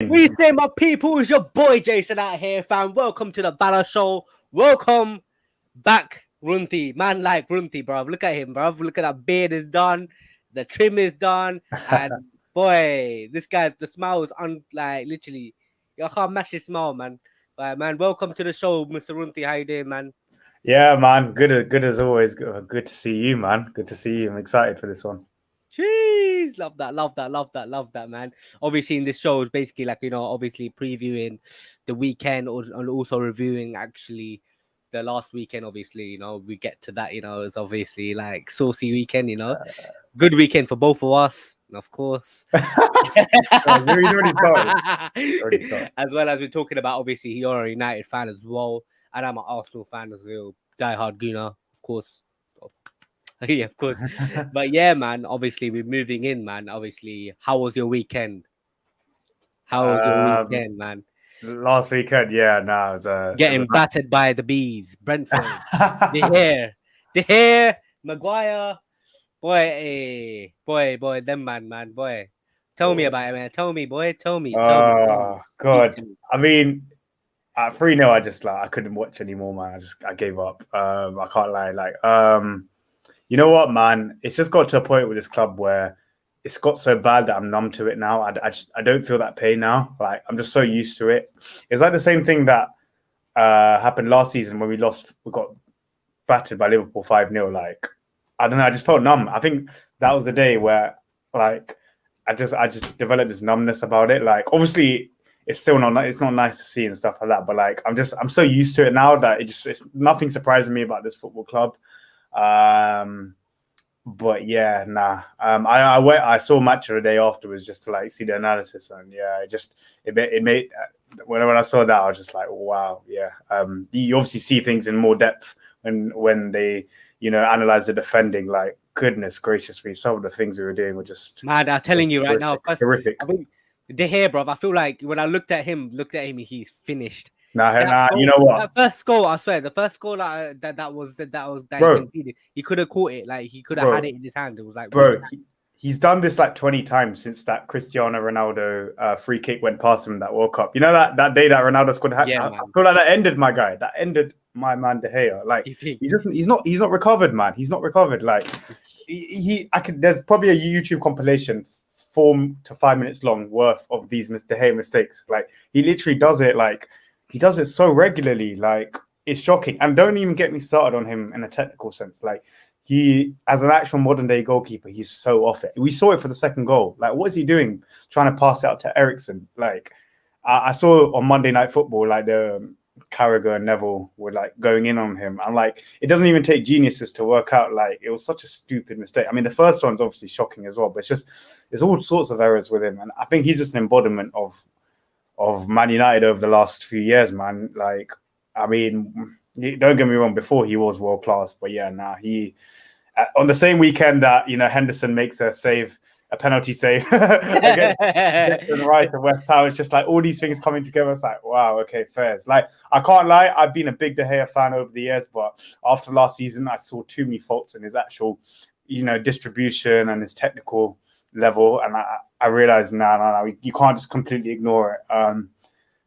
We say, my people, it's your boy Jason out here, fam. Welcome to the Bala Show. Welcome back, Runthy. Man like Runthy, bruv. Look at him, bruv. Look at that beard is done. The trim is done. And boy, this guy, the smile is like literally, I can't match his smile, man. But man, welcome to the show, Mr. Runthy. How you doing, man? Yeah, man. Good as always. Good to see you, man. Good to see you. I'm excited for this one. Jeez, love that, man. Obviously, in this show is basically like, obviously previewing the weekend and also reviewing actually the last weekend. Obviously, we get to that. It's obviously like saucy weekend. Good weekend for both of us, and of course, He's already started. Already started. as well as we're talking about. Obviously, you're a United fan as well, and I'm an Arsenal fan as well. Diehard Gooner, of course. Yeah, of course. But yeah, man, obviously we're moving in, man. Obviously, how was your weekend? How was your weekend, man? Last weekend, yeah, no, it was Getting battered by the bees, Brentford, the hair, Maguire, boy, boy, them man, boy. Tell me about it, man. Tell me, boy. Tell me. Oh Speak God. to me. I mean, at 3-0, I couldn't watch anymore, man. I gave up. I can't lie. You know what, man? It's just got to a point with this club where it's got so bad that I'm numb to it now. I don't feel that pain now. Like I'm just so used to it. It's like the same thing that happened last season when we got battered by Liverpool 5-0. Like I don't know, I just felt numb. I think that was the day where like I just developed this numbness about it. Like obviously it's not nice to see and stuff like that. But like I'm so used to it now that it's nothing surprising me about this football club. But yeah, nah. I saw match of the day afterwards just to like see the analysis, and yeah, it made when I saw that, I was just like, wow, yeah. You obviously see things in more depth when they analyze the defending. Like goodness gracious me, some of the things we were doing were just Man, I'm telling you right now, horrific. I mean, the hair, bro. I feel like when I looked at him, he's finished. Nah, you know That what, first goal, I swear, the first goal that he bro, conceded, he could have caught it, like he could have had bro, it in his hand. It was like really bro. He's done this like 20 times since that Cristiano Ronaldo free kick went past him in that World Cup. You know that day that Ronaldo scored. yeah, I man. feel like that ended my guy. That ended my man De Gea. Like You think? he's not recovered, man. He's not recovered. Like there's probably a YouTube compilation 4 to 5 minutes long worth of these De Gea mistakes. Like he literally does it. Like he does it so regularly. Like it's shocking. And don't even get me started on him in a technical sense. Like he, as an actual modern day goalkeeper, he's so off it. We saw it for the second goal. Like, what is he doing? Trying to pass it out to Ericsson. Like, I saw on Monday Night Football, like the Carragher and Neville were like going in on him. I'm like, it doesn't even take geniuses to work out. Like, it was such a stupid mistake. I mean, the first one's obviously shocking as well, but there's all sorts of errors with him, and I think he's just an embodiment of Man United over the last few years, man. Like, I mean, don't get me wrong, before he was world class, but yeah, he on the same weekend that Henderson makes a penalty save against Rice and West Ham, it's just like all these things coming together. It's like, wow, okay, fair. It's like I can't lie, I've been a big De Gea fan over the years, but after last season, I saw too many faults in his actual, distribution and his technical level, and I realized no, you can't just completely ignore it.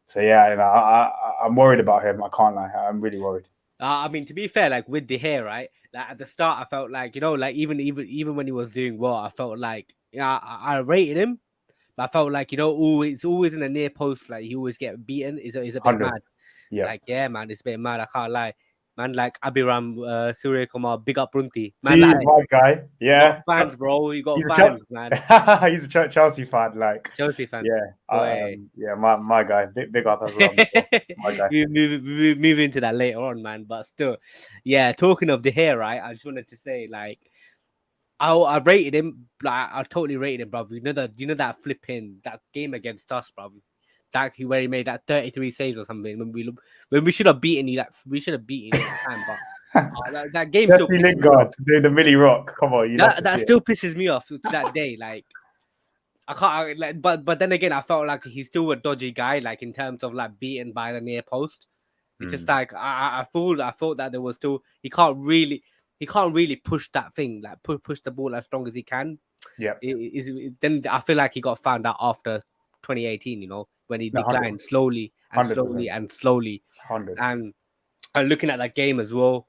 So yeah, I'm worried about him. I can't lie, I'm really worried. I mean, to be fair, like with the hair, right? Like at the start, I felt like like even when he was doing well, I felt like I rated him, but I felt like always in the near post, like he always get beaten. Is a bit 100. mad. Yeah. Like yeah, man, it's a bit mad. I can't lie, man. Like Abiram Surya Kumar, big up Runthy, man. Gee, Like my guy. you got Yeah. fans, bro. You got He's fans, man. he's a Chelsea fan. Like, Chelsea fan, yeah. boy. Yeah, my guy. Big up as well. My guy. we move into that later on, man. But still, yeah. Talking of the hair, right? I just wanted to say, like, I rated him. Like, I totally rated him, bro. That flipping that game against us, bro. Where he made that 33 saves or something. When we should have beaten you, we should have beaten you at the time. But that game still pisses me off. Doing the Millie Rock. Come on, That still pisses me off to that day. Like. I can't like, but then again, I felt like he's still a dodgy guy, like in terms of like beaten by the near post. It's just like I thought that there was still he can't really push that thing, like push the ball as strong as he can. Yeah. Then I feel like he got found out after 2018. When he No, 100, declined slowly and 100%, slowly and slowly. 100. And looking at that game as well,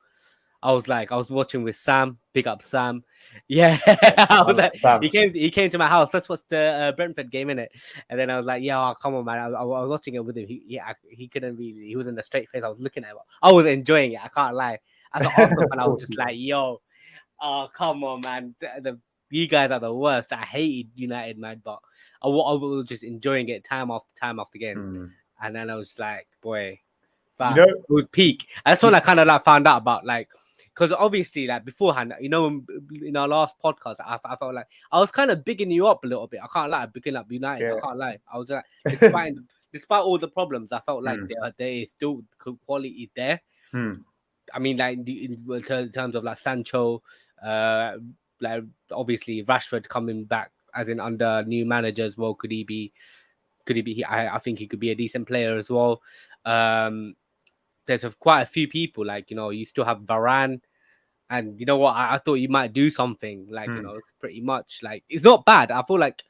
I was watching with Sam. Big up Sam. Yeah, Yeah, I was man, like, Sam. he came to my house. Let's watch the Brentford game in it. And then I was like, yeah, oh, come on, man. I was watching it with him. He couldn't really. He was in the straight face. I was looking at him. I was enjoying it. I can't lie. As an Arsenal Of fan, I was course, just yeah. like, yo, oh come on, man. You guys are the worst. I hated United, man, but I was just enjoying it time after game. Mm. And then I was like, boy, You fam, know, it was peak. That's when I kind of like found out about like, because obviously like beforehand, in our last podcast, I felt like I was kind of bigging you up a little bit. I can't lie, bigging up United. I yeah. can't lie. I was like, despite all the problems, I felt like Mm. there is still quality there. Mm. I mean, like in terms of like Sancho, like obviously Rashford coming back as in under new manager as well. Could he be? I think he could be a decent player as well. There's quite a few people like you still have Varane, and you know what? I thought you might do something like it's pretty much like it's not bad. I feel like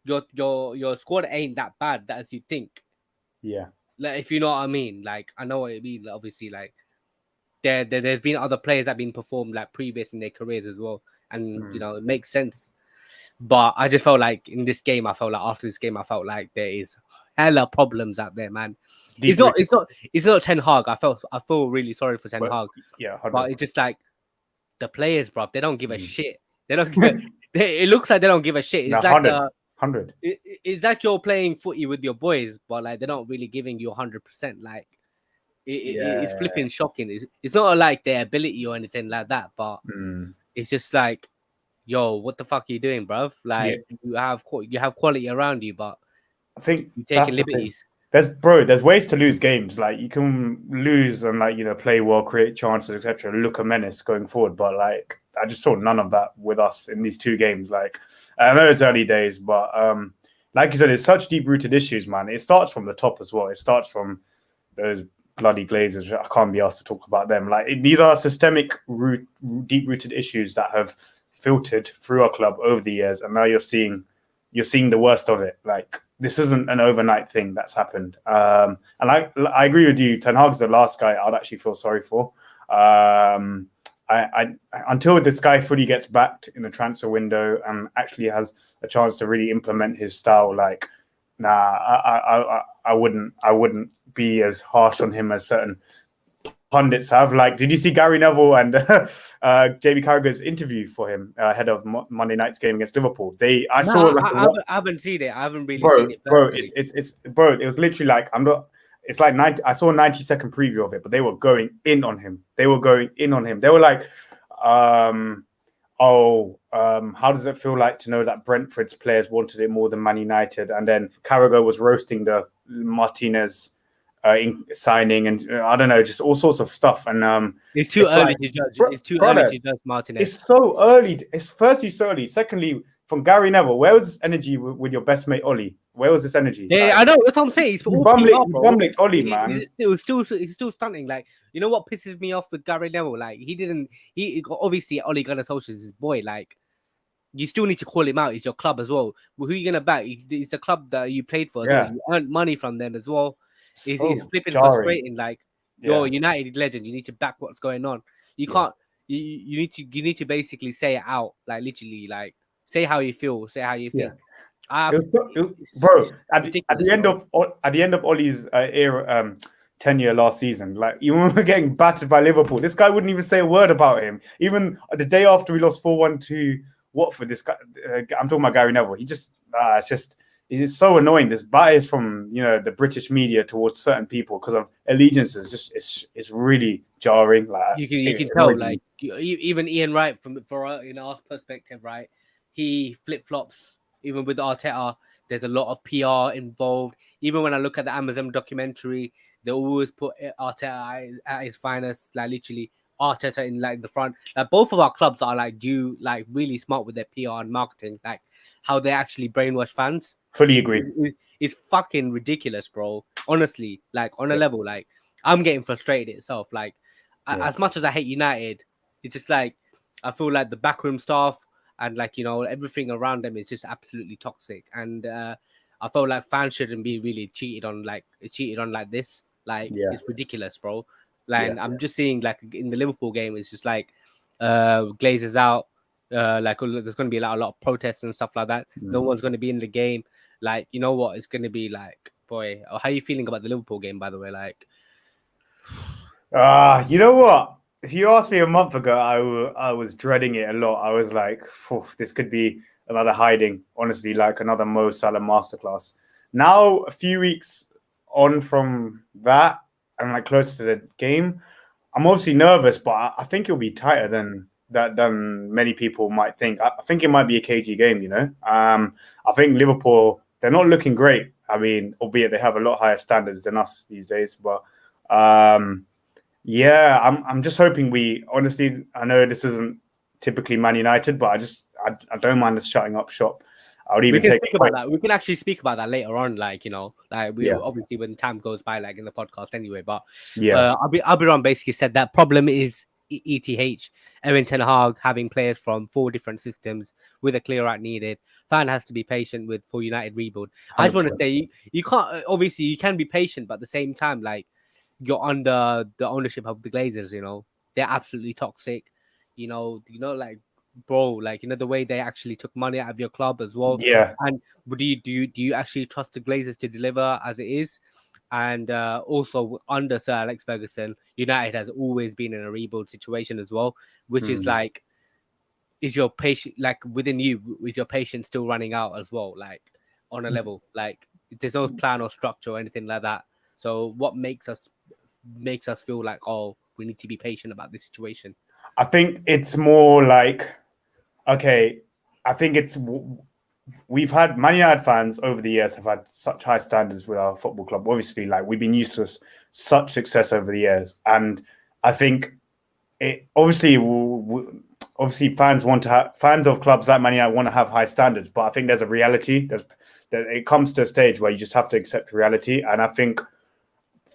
your squad ain't that bad as you think. Yeah. Like if you know what I mean. Like I know what I mean. Like, obviously, like there's been other players that have been performed like previous in their careers as well, and it makes sense. But I just felt like in this game, after this game, I felt like there is hella problems out there, man. It's not, Deep-rooted. it's not Ten Hag. I feel really sorry for Ten But Hag, yeah, but 100. it's just like the players, bro. They don't give a shit. They don't. It looks like they don't give a shit. No, It's like 100. 100. it's like you're playing footy with your boys, but like they're not really giving you 100%. Like it's Yeah. flipping shocking. It's not like their ability or anything like that, but Mm. it's just like, yo, what the fuck are you doing, bruv? Yeah. Like you have quality around you, but I think you're taking that's the thing. liberties. There's ways to lose games. Like you can lose and like play well, create chances, etc. Look a menace going forward. But like I just saw none of that with us in these two games. Like I know it's early days, but like you said, it's such deep rooted issues, man. It starts from the top as well. It starts from those bloody Glazers. I can't be asked to talk about them. Like these are systemic, deep rooted issues that have filtered through our club over the years, and now you're seeing the worst of it. Like this isn't an overnight thing that's happened. And I agree with you. Ten Hag's the last guy I'd actually feel sorry for. I until this guy fully gets backed in the transfer window and actually has a chance to really implement his style. Like, I wouldn't be as harsh on him as certain pundits have. Like, did you see Gary Neville and JB Carragher's interview for him ahead of Monday night's game against Liverpool? I haven't seen it. I haven't really bro, seen it. bro, it's bro. It was literally like I'm not. It's like 90. I saw a 90-second preview of it, but they were going in on him. They were like, how does it feel like to know that Brentford's players wanted it more than Man United? And then Carragher was roasting the Martinez signing, and I don't know, just all sorts of stuff. And it's too early to judge. It's too early to judge Martinez. It's so early. It's firstly so early. Secondly, from Gary Neville, where was this energy with your best mate Ollie? Where was this energy? Yeah, like, I know. That's what I'm saying. It's all PR, bro. Bumlicked Ollie, man. It's still stunning. Like, you know what pisses me off with Gary Neville? Like, he obviously Ole Gunnar Solskjaer is his boy. Like, you still need to call him out. It's your club as well. Who are you gonna back? It's a club that you played for as well. You earned money from them as well. It's flipping frustrating. Like, you're a United legend. You need to back what's going on. You can't. You need to basically say it out. Like, literally, like say how you feel. Say how you think. Bro, at the end of Ollie's era, tenure last season, like even when we were getting battered by Liverpool, this guy wouldn't even say a word about him. Even the day after we lost 4-1 to Watford, this guy, I'm talking about Gary Neville. It's so annoying. This bias from the British media towards certain people because of allegiances. It's really jarring. Like you can tell, like even Ian Wright from in our perspective, right? He flip flops. Even with Arteta, there's a lot of PR involved. Even when I look at the Amazon documentary, they always put Arteta at his finest. Like literally, Arteta in like the front. Like both of our clubs are like really smart with their PR and marketing. Like how they actually brainwash fans. Fully agree. It's fucking ridiculous, bro. Honestly, like on a level, like I'm getting frustrated itself. Like as much as I hate United, it's just like I feel like the backroom staff and like everything around them is just absolutely toxic. And I felt like fans shouldn't be really cheated on like this. Like Yeah, it's ridiculous, bro. Like yeah. and I'm just seeing like in the Liverpool game, it's just like Glazers out. There's going to be like a lot of protests and stuff like that. No Mm. one's going to be in the game. Like you know what? It's going to be like, boy. How are you feeling about the Liverpool game, by the way? Like, You know what? If you asked me a month ago, I was dreading it a lot. I was like, "Phew, this could be another hiding, honestly, like another Mo Salah masterclass. Now, a few weeks on from that, and like closer to the game, I'm obviously nervous, but I think it'll be tighter than many people might think. I think it might be a cagey game, you know. I think Liverpool, they're not looking great. I mean, albeit they have a lot higher standards than us these days, but um, yeah, I'm just hoping we honestly. I know this isn't typically Man United, but I don't mind us shutting up shop. I would we even can take speak a about point. that. We can actually speak about that later on. Like like we Yeah, obviously when time goes by, like in the podcast anyway. But yeah, Albiron basically said that problem is ETH. Erin Ten Hag having players from 4 different systems with a clear out needed. Fan has to be patient with for United rebuild. I just hundred want to percent. say you can't obviously you can be patient, but at the same time, like you're under the ownership of the Glazers. They're absolutely toxic. Like bro, like the way they actually took money out of your club as well. Yeah, And but do you actually trust the Glazers to deliver as it is? And also under Sir Alex Ferguson, United has always been in a rebuild situation as well, which is mm. like, is your patient like within you? Is your patience still running out as well? Like on a level, like there's no plan or structure or anything like that. So what makes us feel like, oh, we need to be patient about this situation? I think it's more like okay. I think it's we've had Man United fans over the years have had such high standards with our football club. Obviously, like we've been used to such success over the years, and I think it obviously fans of clubs like Man United want to have high standards, but I think there's a reality. That it comes to a stage where you just have to accept reality, and I think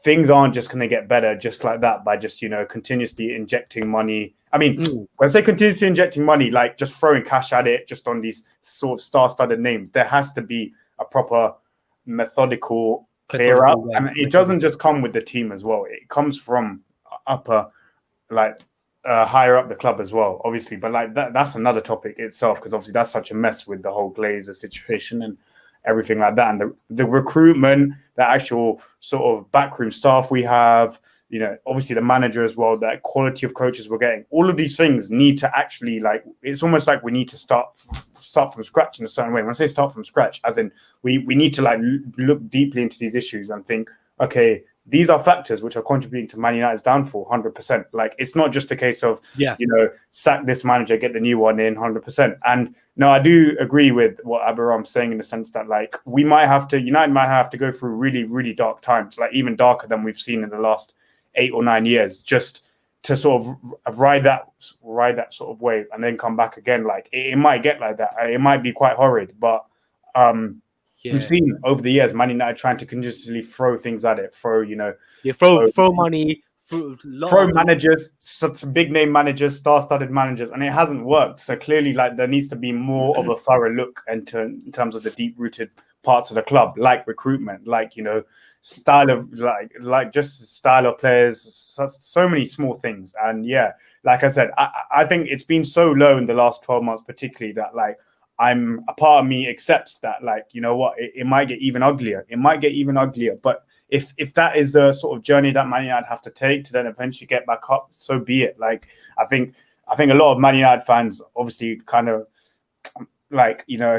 things aren't just going to get better just like that by just continuously injecting money. I mean, Mm, when I say continuously injecting money, like just throwing cash at it, just on these sort of star-studded names, there has to be a proper methodical clear methodical out, way, and it doesn't methodical. just come with the team as well. It comes from upper, like higher up the club as well, obviously. But like that's another topic itself because obviously that's such a mess with the whole Glazer situation and everything like that, and the recruitment, the actual sort of backroom staff we have, obviously the manager as well, that quality of coaches we're getting. All of these things need to actually it's almost like we need to start from scratch in a certain way. When I say start from scratch, as in we need to look deeply into these issues and think, okay, these are factors which are contributing to Man United's downfall 100%. Like it's not just a case of Yeah, sack this manager, get the new one in 100%. And no, I do agree with what Abiram's saying in the sense that United might have to go through really, really dark times, like even darker than we've seen in the last 8 or 9 years, just to sort of ride that sort of wave and then come back again. Like it might get like that. It might be quite horrid, but we've yeah. seen over the years Man United trying to continuously throw things at it, You throw throw throw money, through a lot throw of managers, some big name managers, star-studded managers, and it hasn't worked. So clearly, like there needs to be more of a thorough look into in terms of the deep-rooted parts of the club, like recruitment, like style of just style of players, so many small things. And yeah, like I said, I think it's been so low in the last 12 months, particularly that a part of me accepts that you know what, it might get even uglier. It might get even uglier, but if that is the sort of journey that Man United have to take to then eventually get back up, so be it. Like I think a lot of Man United fans obviously kind of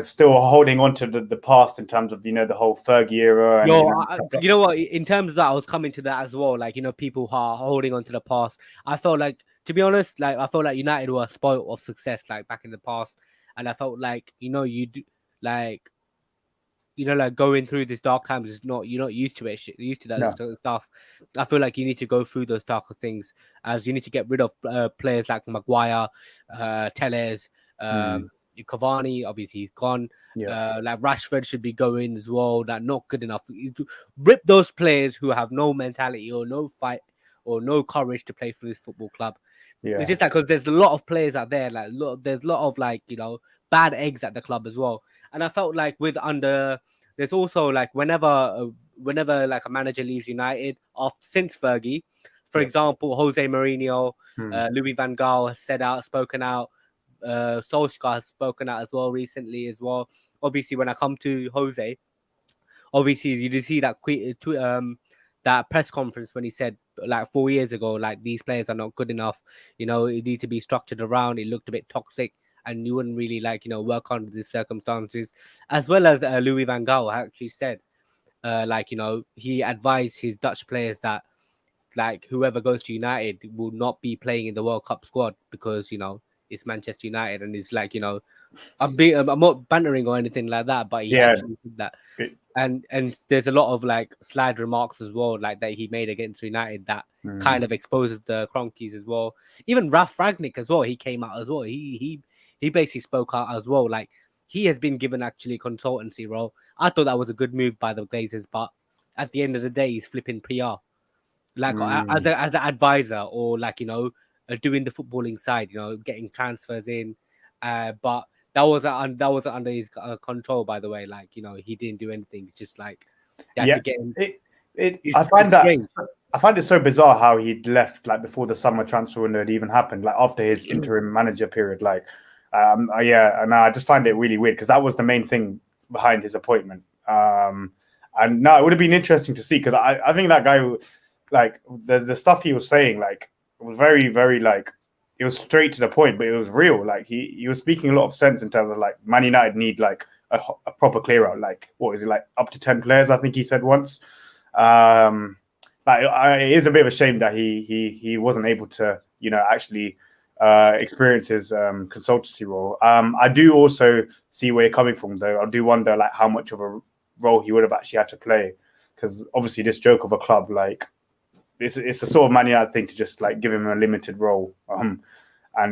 still holding on to the past in terms of the whole Fergie era and yo. stuff like You know what? In terms of that, I was coming to that as well. Like people who are holding on to the past. I felt like, to be honest, like I felt like United were spoiled of success, like back in the past, and I felt like you do like like going through this dark times is not you're not used to it. Used to that no. sort of stuff. I feel like you need to go through those darker things, as you need to get rid of players like Maguire, Tellez, Mm, Cavani. Obviously, he's gone. yeah, Like Rashford should be going as well. That not good enough. Rip those players who have no mentality or no fight or no courage to play for this football club. It's yeah. just like because there's a lot of players out there, there's a lot of bad eggs at the club as well. And I felt like with under there's also like whenever like a manager leaves United since Fergie, for Yep. example, Jose Mourinho, Hmm. Louis van Gaal has spoken out. Solskjaer has spoken out as well recently as well. Obviously, when I come to Jose, obviously you did see that that press conference when he said like 4 years ago, like these players are not good enough. You know, it needs to be structured around. It looked a bit toxic, and you wouldn't really like work under these circumstances. As well as Louis van Gaal actually said, like he advised his Dutch players that like whoever goes to United will not be playing in the World Cup squad because it's Manchester United, and it's like I'm not bantering or anything like that, but he Yeah. actually said that. It- And there's a lot of like slide remarks as well, like that he made against United that kind hmm. of exposes the Cronkies as well. Even Ralph Ragnick as well, he came out as well. He basically spoke out as well. Like he has been given actually consultancy role. I thought that was a good move by the Glazers, but at the end of the day, he's flipping PR like Hmm. as an advisor or like doing the footballing side, getting transfers in, but that wasn't under his control, by the way. Like he didn't do anything. It's just like they had Yeah. to get him. It. It's, I find it's that. strange. I find it so bizarre how he'd left like before the summer transfer window had even happened, like after his interim manager period. Like, yeah, and I just find it really weird because that was the main thing behind his appointment. And no, it would have been interesting to see because I think that guy, like the stuff he was saying, like was very very like it was straight to the point, but it was real. Like he was speaking a lot of sense in terms of like Man United need like a proper clear out. Like what is it like up to 10 players? I think he said once. Um, like it is a bit of a shame that he wasn't able to actually experience his consultancy role. I do also see where you're coming from though. I do wonder like how much of a role he would have actually had to play because obviously this joke of a club like it's a sort of Man United thing to just like give him a limited role and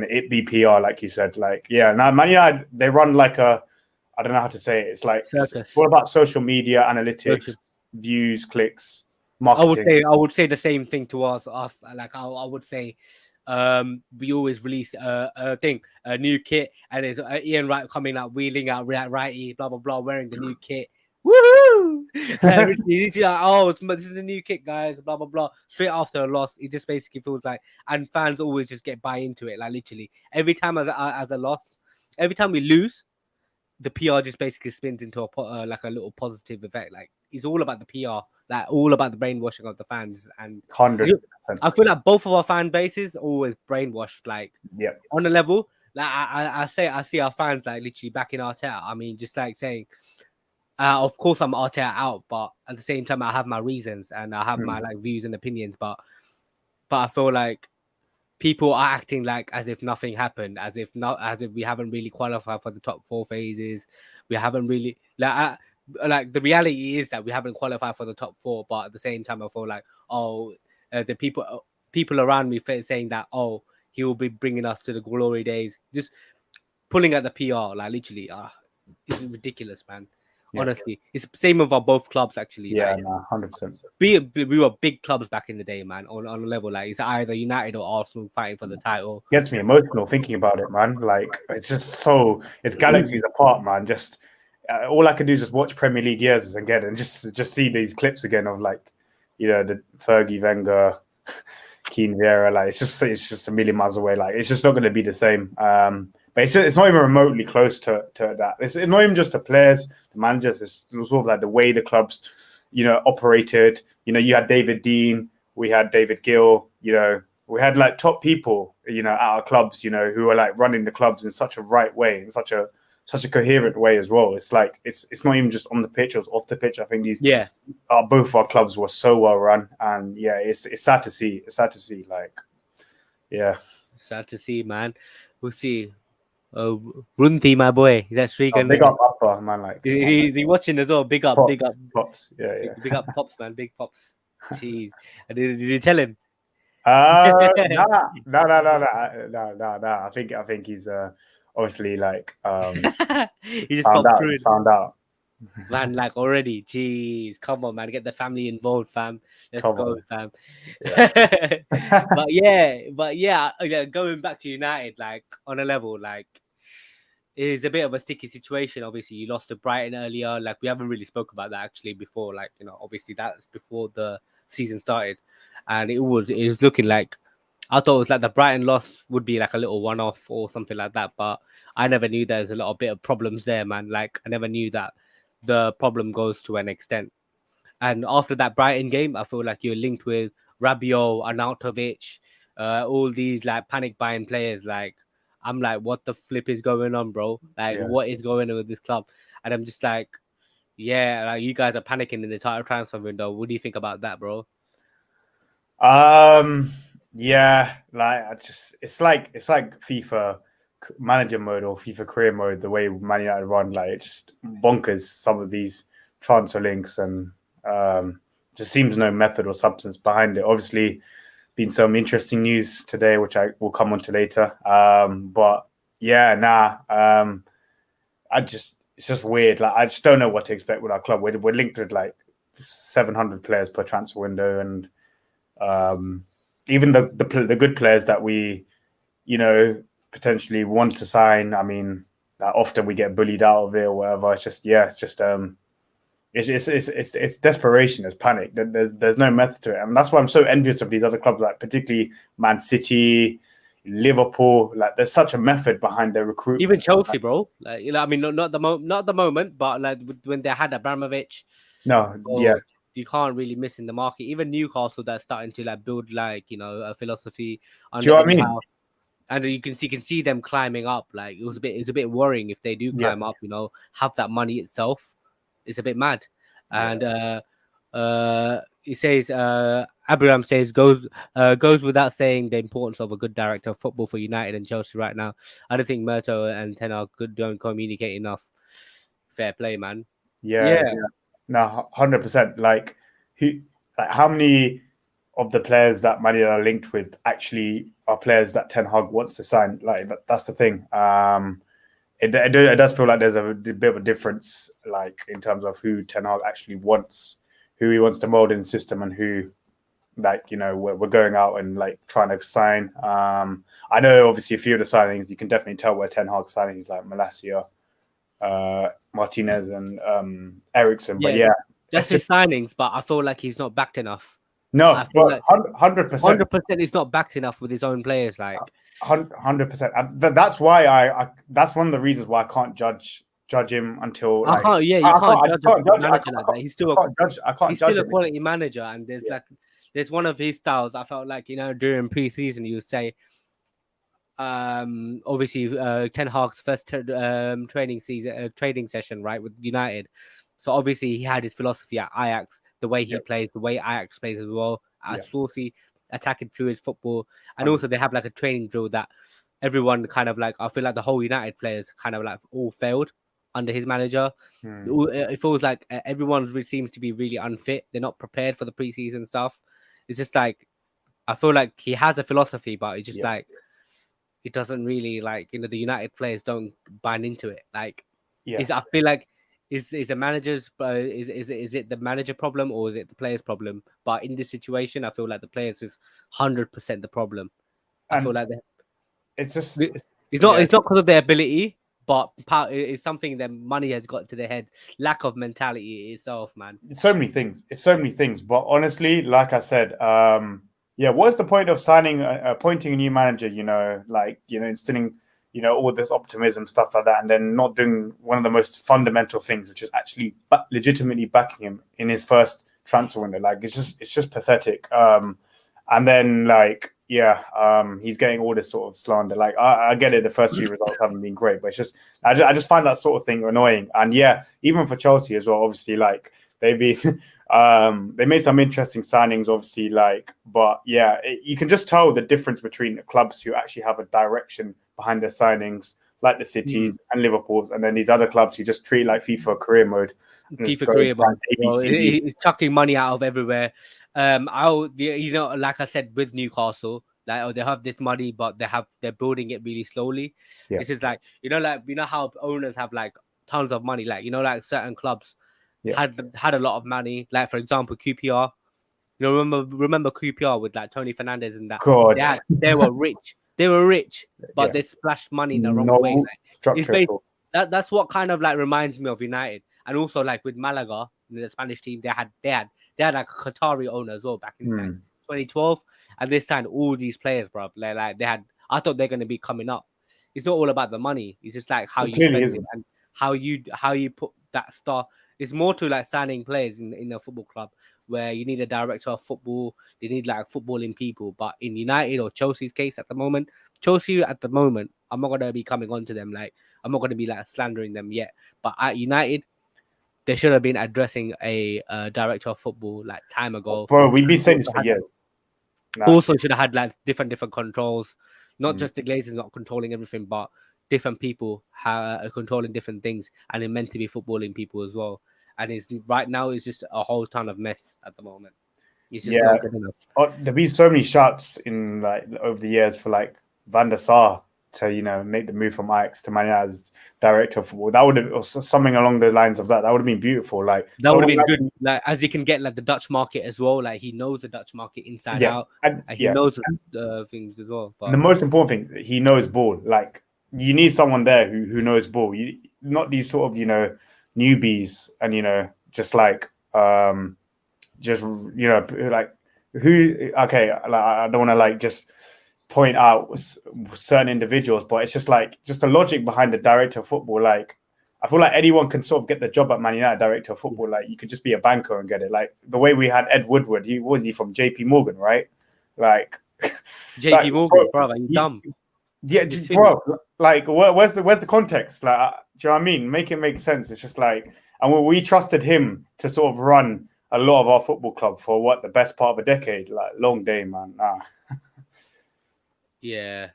it be PR like you said. Like yeah, now Man United they run like a I don't know how to say it. It's like it's Circus. all about social media analytics, Social. views, clicks, I would marketing. say I would say the same thing to us. Like I would say, we always release a new kit, and there's Ian Wright coming out wheeling out righty, blah blah blah, wearing the new kit. Woohoo! And he's like, oh, this is the new kit, guys. Blah blah blah. Straight after a loss, it just basically feels like, and fans always just get buy into it. Like literally, every time as a loss, every time we lose, the PR just basically spins into like a little positive effect. Like it's all about the PR, like all about the brainwashing of the fans. And 100%. I feel like both of our fan bases always brainwashed, like Yeah. on a level. Like I see our fans like literally backing Arteta. I mean, just like saying, of course I'm Arteta out, but at the same time I have my reasons and I have my like views and opinions. But I feel like people are acting like as if nothing happened, as if we haven't really qualified for the top four phases. We haven't really like the reality is that we haven't qualified for the top four, but at the same time, I feel like the people around me saying that he will be bringing us to the glory days, just pulling at the PR, like literally, it's ridiculous, man. Yeah. Honestly, it's the same with our both clubs actually. Yeah. Like No, 100%. we were big clubs back in the day, man. On a level like it's either United or Arsenal fighting for the title. Gets me emotional thinking about it, man. Like it's just so it's galaxies apart, man. Just all I can do is just watch Premier League years again and just see these clips again of like the Fergie, Wenger, Keane, Vieira. Like it's just a million miles away. Like it's just not going to be the same. But it's not even remotely close to that. It's not even just the players, the managers. It's sort of like the way the clubs, operated. You had David Dean, we had David Gill. We had like top people, at our clubs, who are like running the clubs in such a right way, in such a coherent way as well. It's like it's not even just on the pitch; it's off the pitch. I think both our clubs were so well run, and yeah, it's sad to see. It's sad to see. Like, yeah, sad to see, man. We'll see. Runthy, my boy, is that streaking? big up Upper man. Like, He's watching as well. Big up, pops, big up, pops. Yeah. big up, pops, man. Big pops. Jeez, did you tell him? Nah. I think he's obviously like He just found popped out. through He's it. found out. Man, like already. Jeez, come on, man. Get the family involved, fam. Let's Come go, on. fam. Yeah. but yeah, going back to United, like on a level, like is a bit of a sticky situation. Obviously, you lost to Brighton earlier. Like we haven't really spoke about that actually before. Like obviously that's before the season started, and it was looking like I thought it was like the Brighton loss would be like a little one-off or something like that. But I never knew there's a little bit of problems there, man. Like I never knew that the problem goes to an extent. And after that Brighton game, I feel like you're linked with Rabiot, Arnautovic, all these like panic buying players. Like I'm like, what the flip is going on, bro? Like, Yeah. what is going on with this club? And I'm just like, yeah, like you guys are panicking in the title transfer window. What do you think about that, bro? Um, yeah, like it's like FIFA manager mode or FIFA career mode. The way Man United run, like it just bonkers. Some of these transfer links and just seems no method or substance behind it. Obviously, been some interesting news today, which I will come on to later. But yeah, it's just weird. Like I just don't know what to expect with our club. We're linked with like 700 players per transfer window, and um, even the good players that we, potentially want to sign. I mean, often we get bullied out of it or whatever. It's just it's desperation, it's panic. There's no method to it, and that's why I'm so envious of these other clubs, like particularly Man City, Liverpool. Like there's such a method behind their Even recruitment. Chelsea, bro. Like I mean, not the moment, but like when they had Abramovich, No, yeah. or you can't really miss in the market. Even Newcastle, that's starting to like build like a philosophy Do you under know what I Eddie mean? Howe, and you can see them climbing up. Like it's a bit worrying if they do Yeah, climb up. Have that money itself. It's a bit mad, yeah, and he says Abraham says goes without saying the importance of a good director of football for United and Chelsea right now. I don't think Murto and Ten Hag don't communicate enough. Fair play, man. yeah, Yeah, yeah. No, 100%. Like who, like how many of the players that Man United are linked with actually are players that Ten Hag wants to sign? Like that's the thing. It does feel like there's a bit of a difference, like in terms of who Ten Hag actually wants, who he wants to mold in the system, and who, like, we're going out and like trying to sign. I know obviously a few of the signings you can definitely tell where Ten Hag signings like Malacia, Martinez, and Ericsson. But yeah. yeah, That's it's just his signings, but I feel like he's not backed enough. I no, feel but like 100%. 100% he's not backed enough with his own players. Like 100%. That's why that's one of the reasons why I can't judge him until I like can't. Yeah, you can't I just judge a can't judge manager like that. I can't He's judge still a him. quality manager, and there's one of his styles. I felt like during preseason he would say, obviously Ten Hag's first training season trading session right with United. So obviously he had his philosophy at Ajax, the way he Yeah, plays, the way Ajax plays as well, yeah, saucy attacking fluid football, and 100. also they have like a training drill that everyone kind of like. I feel like the whole United players kind of like all failed under his manager. It feels like everyone seems to be really unfit. They're not prepared for the preseason stuff. It's just like I feel like he has a philosophy, but it's just Yeah, like it doesn't really like the United players don't bind into it. Like yeah. is I feel like is a manager's is it the manager problem or is it the players problem? But in this situation, I feel like the players is 100% the problem. I feel And like it's just it's not yeah, it's not because of their ability, but it's something that money has got to their head. Lack of mentality itself, man. it's so many things. It's so many things. But honestly, like I said, yeah, what's the point of signing, appointing a new manager? Like instilling, all this optimism, stuff like that, and then not doing one of the most fundamental things, which is actually legitimately backing him in his first transfer window. Like it's just pathetic. And then like yeah, he's getting all this sort of slander. Like I get it, the first few results haven't been great, but it's just I just find that sort of thing annoying. And yeah, even for Chelsea as well, obviously, like they've been they made some interesting signings, obviously, like, but yeah, you can just tell the difference between the clubs who actually have a direction behind their signings, like the Mm. Cities and Liverpool's, and then these other clubs who just treat like FIFA career mode and just FIFA go and career sign mode. Well, ABCD. it's chucking money out of everywhere. Like I said, with Newcastle, like they have this money, but they're building it really slowly. Yeah, It's just like like how owners have like tons of money, like like certain clubs yeah. had a lot of money. Like for example, QPR. Remember QPR with like Tony Fernandez and that God, they were rich, They were rich, but Yeah. they splashed money in the wrong way. No Like, it's structure at based, all. that's what kind of like reminds me of United, and also like with Malaga, the Spanish team, they had like a Qatari owner as well back in like 2012, and they signed all these players, bro. Like they had, I thought they're gonna be coming up. It's not all about the money. It's just like how It you clearly spend it isn't. and how you put that star. It's more to like signing players in a football club where you need a director of football. They need like footballing people. But in United or Chelsea's case at the moment, I'm not gonna be coming on to them. Like I'm not gonna be like slandering them yet. But at United, they should have been addressing a director of football like time ago. Bro, we've been And saying this for years. Nah. also should have had like different controls, not just the Glazers not controlling everything, but different people controlling different things, and it meant to be footballing people as well. And it's right now it's just a whole ton of mess at the moment. It's just Yeah. not good enough. There've been so many shots in like over the years for like Van der Sar to make the move from Ajax to Man United as director of football. That would have, or something along the lines of that. That would have been beautiful. Like That would have someone been good, like as he can get like the Dutch market as well. Like he knows the Dutch market inside yeah, out, and and he yeah. knows the things as well. And the But most important thing, he knows ball. Like you need someone there who knows ball. You not these sort of newbies and just like just like who. Okay, like I don't want to like just point out certain individuals, but it's just like just the logic behind the director of football. Like I feel like anyone can sort of get the job at Man United director of football. Like you could just be a banker and get it. Like the way we had Ed Woodward, he from JP Morgan, right? Like JP Morgan, bro, are you dumb? Yeah, bro. Like, where's the context? Like, do you know what I mean? Make it make sense. It's just like, and we trusted him to sort of run a lot of our football club for the best part of a decade. Like, long day, man. Nah. Yeah.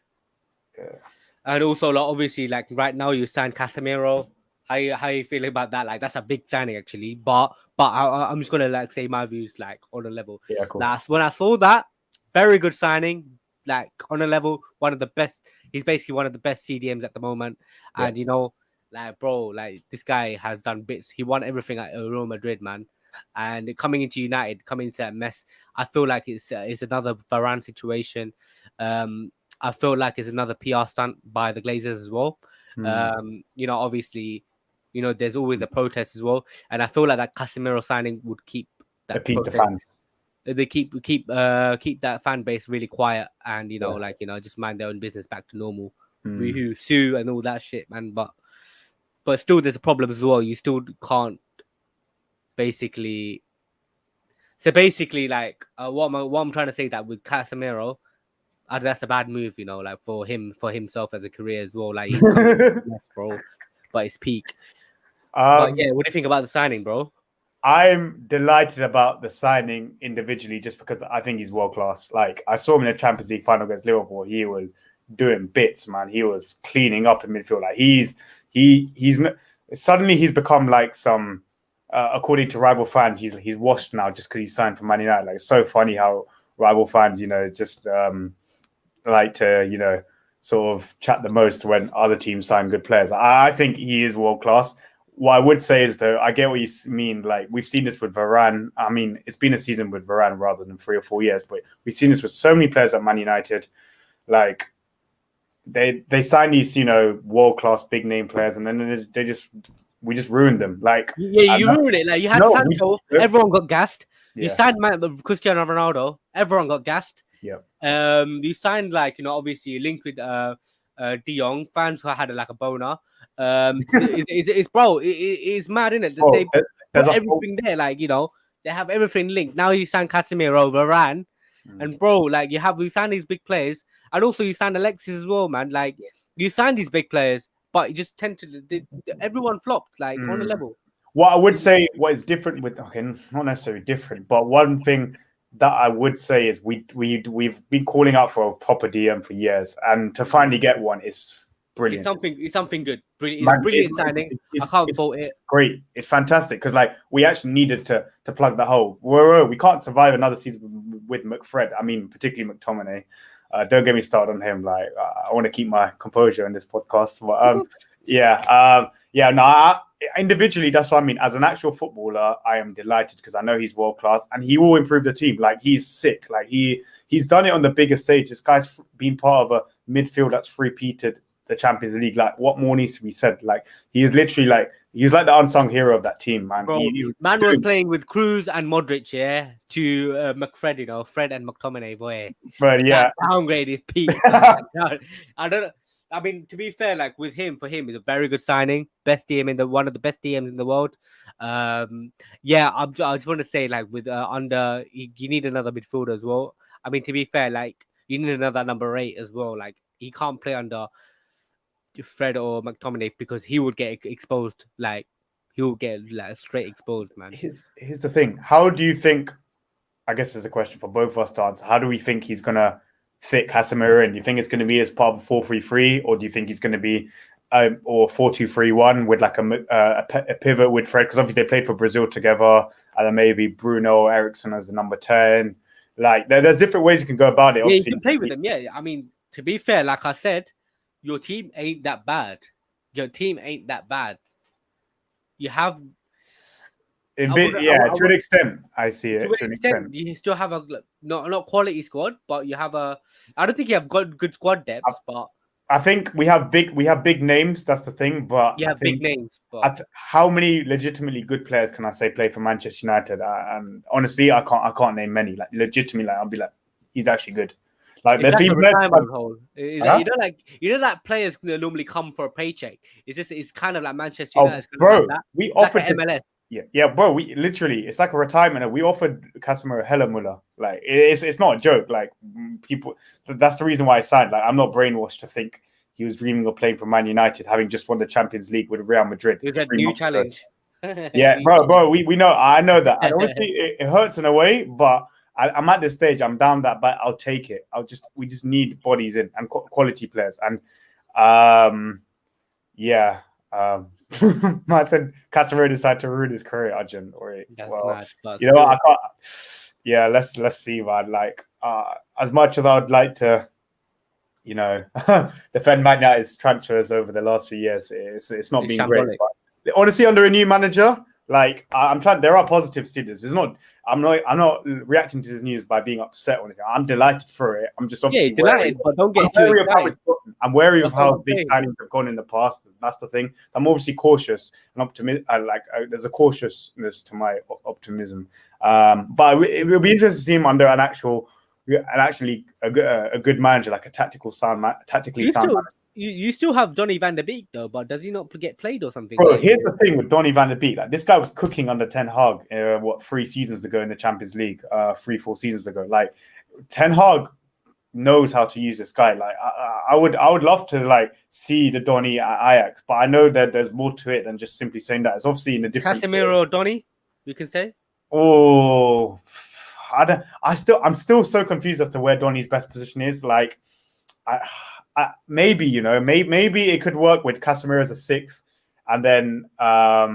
And also, like, obviously, like right now you signed Casimero. How you feeling about that? Like that's a big signing actually. But I'm just gonna like say my views like on a level. Yeah, cool. Last when I saw that, very good signing. Like on a level, one of the best. He's basically one of the best CDMs at the moment. Yeah. And like bro, like this guy has done bits. He won everything at Real Madrid, man. And coming into United, coming into that mess, I feel like it's another Varane situation. I feel like it's another PR stunt by the Glazers as well. Obviously, there's always a protest as well, and I feel like that Casimero signing would keep that appease the protest. fans. They keep that fan base really quiet, and just mind their own business back to normal. Woohoo, sue and all that shit, man. But still, there's a problem as well. You still can't basically. So basically, like what I'm trying to say that with Casemiro, that's a bad move, like for himself as a career as well. Like, yes, bro, but it's peak. But yeah, what do you think about the signing, bro? I'm delighted about the signing individually, just because I think he's world class. Like I saw him in the Champions League final against Liverpool. He was doing bits, man. He was cleaning up in midfield. Like he's suddenly he's become like some. According to rival fans, he's washed now just because he signed for Man United. Like it's so funny how rival fans, just like to sort of chat the most when other teams sign good players. I think he is world class. What I would say is though, I get what you mean. Like we've seen this with Varane. I mean, it's been a season with Varane rather than 3 or 4 years, but we've seen this with so many players at Man United. Like they sign these world class big name players, and then we just ruined them. Like yeah, you ruined it. Like you had Sancho, everyone got gassed. Yeah. You signed Cristiano Ronaldo, everyone got gassed. Yeah. You signed obviously linked with De Jong. Fans had like a boner. It's mad, isn't it? Oh, they put everything there, they have everything linked. Now you signed Casemiro, Varane, and bro, you signed these big players, and also you signed Alexis as well, man. Like you signed these big players, but you just tend to everyone flopped on a level. What I would say, what is different with not necessarily different, but one thing that I would say is we've been calling out for a proper DM for years, and to finally get one is brilliant. It's something good. Brilliant signing. I can't fault it. It's great. It's fantastic because we actually needed to plug the hole. We can't survive another season with McFred. I mean, particularly McTominay. Don't get me started on him. I want to keep my composure in this podcast. But Individually, that's what I mean. As an actual footballer, I am delighted because I know he's world class and he will improve the team. Like he's sick. Like he's done it on the biggest stage. This guy's been part of a midfield that's three-peated the Champions League. Like what more needs to be said? Like he is literally like he was like the unsung hero of that team, man. Bro, man was playing with Cruz and Modric, yeah, to McFred, Fred and McTominay, boy. But yeah, that downgrade is peak. I don't know. I mean, to be fair, like with him, for him, it's a very good signing. Best DM in one of the best DMs in the world. I just want to say, like with you need another midfielder as well. I mean, to be fair, like you need another number 8 as well. Like he can't play under Fred or McTominay because he would get exposed. Like he will get like straight exposed, man. Here's the thing. How do you think? I guess there's a question for both of us to answer. How do we think he's gonna fit Casimero in? Do you think it's going to be as part of a 4-3-3, or do you think he's going to be or 4-2-3-1 with like a pivot with Fred? Because obviously they played for Brazil together, and then maybe Bruno Eriksson as the number 10. Like there's different ways you can go about it. Obviously, you can play with them. Yeah, I mean, to be fair, like I said, your team ain't that bad. You have to an extent, I see it. To an extent, you still have a not quality squad, but you have a. I don't think you have got good squad depth, but I think we have big names. That's the thing, but you have big names. But how many legitimately good players can I say play for Manchester United? And honestly, I can't name many. Like legitimately, like I'll be like, he's actually good. Like there's been you know that players normally come for a paycheck. It's kind of like Manchester United. Bro, like we offered like MLS. Yeah, bro. We literally, it's like a retirement. We offered Casimero hella Muller. Like it's not a joke. Like people, that's the reason why I signed. Like I'm not brainwashed to think he was dreaming of playing for Man United, having just won the Champions League with Real Madrid. It was a new challenge. Yeah, bro. We know. I know that. And obviously, it hurts in a way, but I'm at this stage. I'm down that, but I'll take it. We just need bodies in and quality players. And I said Casimero decided to ruin his career, Arjun. I can't. Yeah, let's see, man. Like, as much as I would like to, defend Man United's transfers over the last few years, it's not been great. But honestly, under a new manager, like I'm trying. There are positives to this. It's not. I'm not reacting to this news by being upset or anything. I'm delighted for it. I'm just obviously delighted, but don't get too excited. I'm wary of how big signings have gone in the past. That's the thing. I'm obviously cautious and optimistic. There's a cautiousness to my optimism. But it will be interesting to see him under a good manager, like a tactically sound manager. You still have Donny van der Beek though, but does he not get played or something? Bro, here's the thing with Donny van der Beek. Like this guy was cooking under Ten Hag, 3 seasons ago in the Champions League, 3-4 seasons ago. Like Ten Hag knows how to use this guy. Like I would love to like see the Donny at Ajax, but I know that there's more to it than just simply saying that. It's obviously in a different Casimero Donny, you can say. Oh, I'm still so confused as to where Donny's best position is. Like maybe it could work with Casimero as a 6th, and then a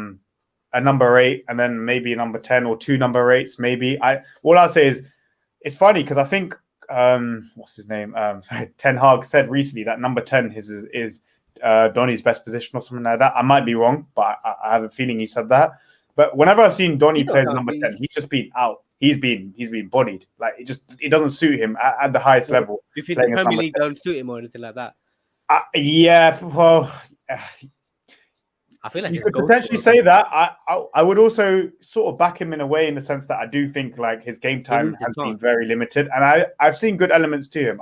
number 8, and then maybe a number 10 or 2 number 8s. Maybe all I'll say is it's funny because I think what's his name? Ten Hag said recently that number 10 is Donny's best position or something like that. I might be wrong, but I have a feeling he said that. But whenever I've seen Donny play number 10, he's just been out. He's been bodied. Like it doesn't suit him at the highest level. You think the Premier League don't suit him or anything like that? Yeah, well, I feel like you could potentially say that. I would also sort of back him in a way, in the sense that I do think like his game time has been very limited, and I've seen good elements to him.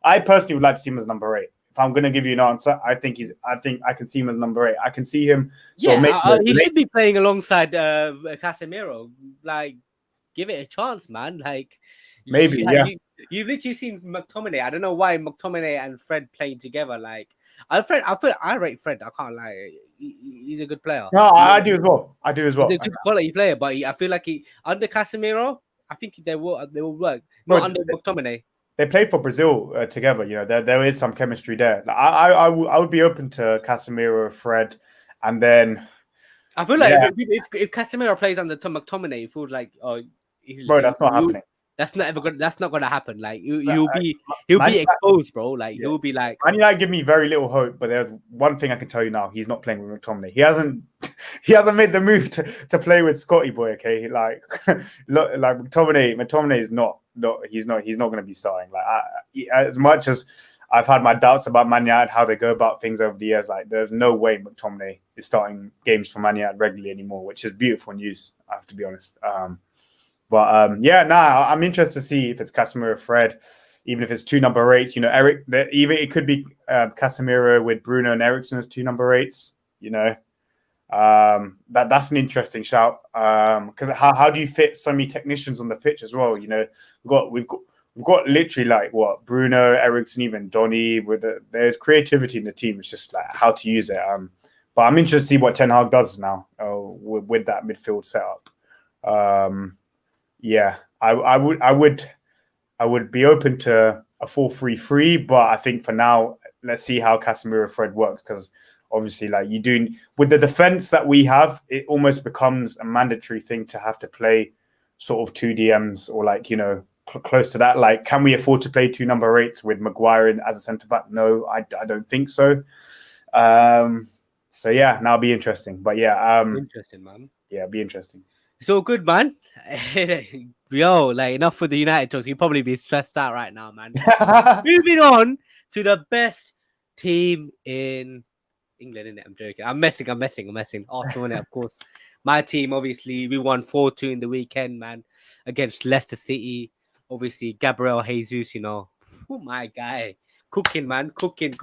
I personally would like to see him as number 8. If I'm going to give you an answer, I think I can see him as number 8. I can see him. He should be playing alongside Casemiro. Like, give it a chance, man. Like, maybe, you've literally seen McTominay. I don't know why McTominay and Fred played together. Like, I rate Fred. I can't lie. He's a good player. No, I do as well. He's a good quality player, but I feel like under Casemiro, I think they will work. Not under McTominay. They played for Brazil together. There is some chemistry there. Like, I would be open to Casemiro, Fred, and then I feel like if Casemiro plays under McTominay, it feels like bro, that's not happening. That's not ever gonna. That's not gonna happen. Like But, he'll Man be United, exposed, bro. Like yeah. he'll be like. Man United give me very little hope, but there's one thing I can tell you now: he's not playing with McTominay. He hasn't he hasn't made the move to play with Scotty boy. Okay, like look, like McTominay is not he's not going to be starting. Like as much as I've had my doubts about Man United, how they go about things over the years, like there's no way McTominay is starting games for Man United regularly anymore, which is beautiful news. I have to be honest. I'm interested to see if it's Casimero, Fred, even if it's two number eights. You know, Eric. Even it could be Casimero with Bruno and Ericsson as two number eights. You know, that's an interesting shout. Because how do you fit so many technicians on the pitch as well? You know, we've got literally like what Bruno, Ericsson, even Donny. There's creativity in the team. It's just like how to use it. But I'm interested to see what Ten Hag does now with that midfield setup. Yeah, I would be open to a 4-3-3, but I think for now, let's see how Casemiro Fred works, because obviously, like you do with the defense that we have, it almost becomes a mandatory thing to have to play sort of two DMs or like, you know, close to that. Like, can we afford to play two number eights with Maguire as a centre back? No, I don't think so. So yeah, now it'll be interesting. But yeah, Interesting, man. Yeah, it'll be interesting. It's all good, man. Yo, like enough for the United talks. You'll probably be stressed out right now, man. Moving on to the best team in England, innit? I'm joking. I'm messing. Arsenal, innit? Of course. My team, obviously, we won 4-2 in the weekend, man, against Leicester City. Obviously, Gabriel Jesus, you know, my guy, cooking, man, cooking.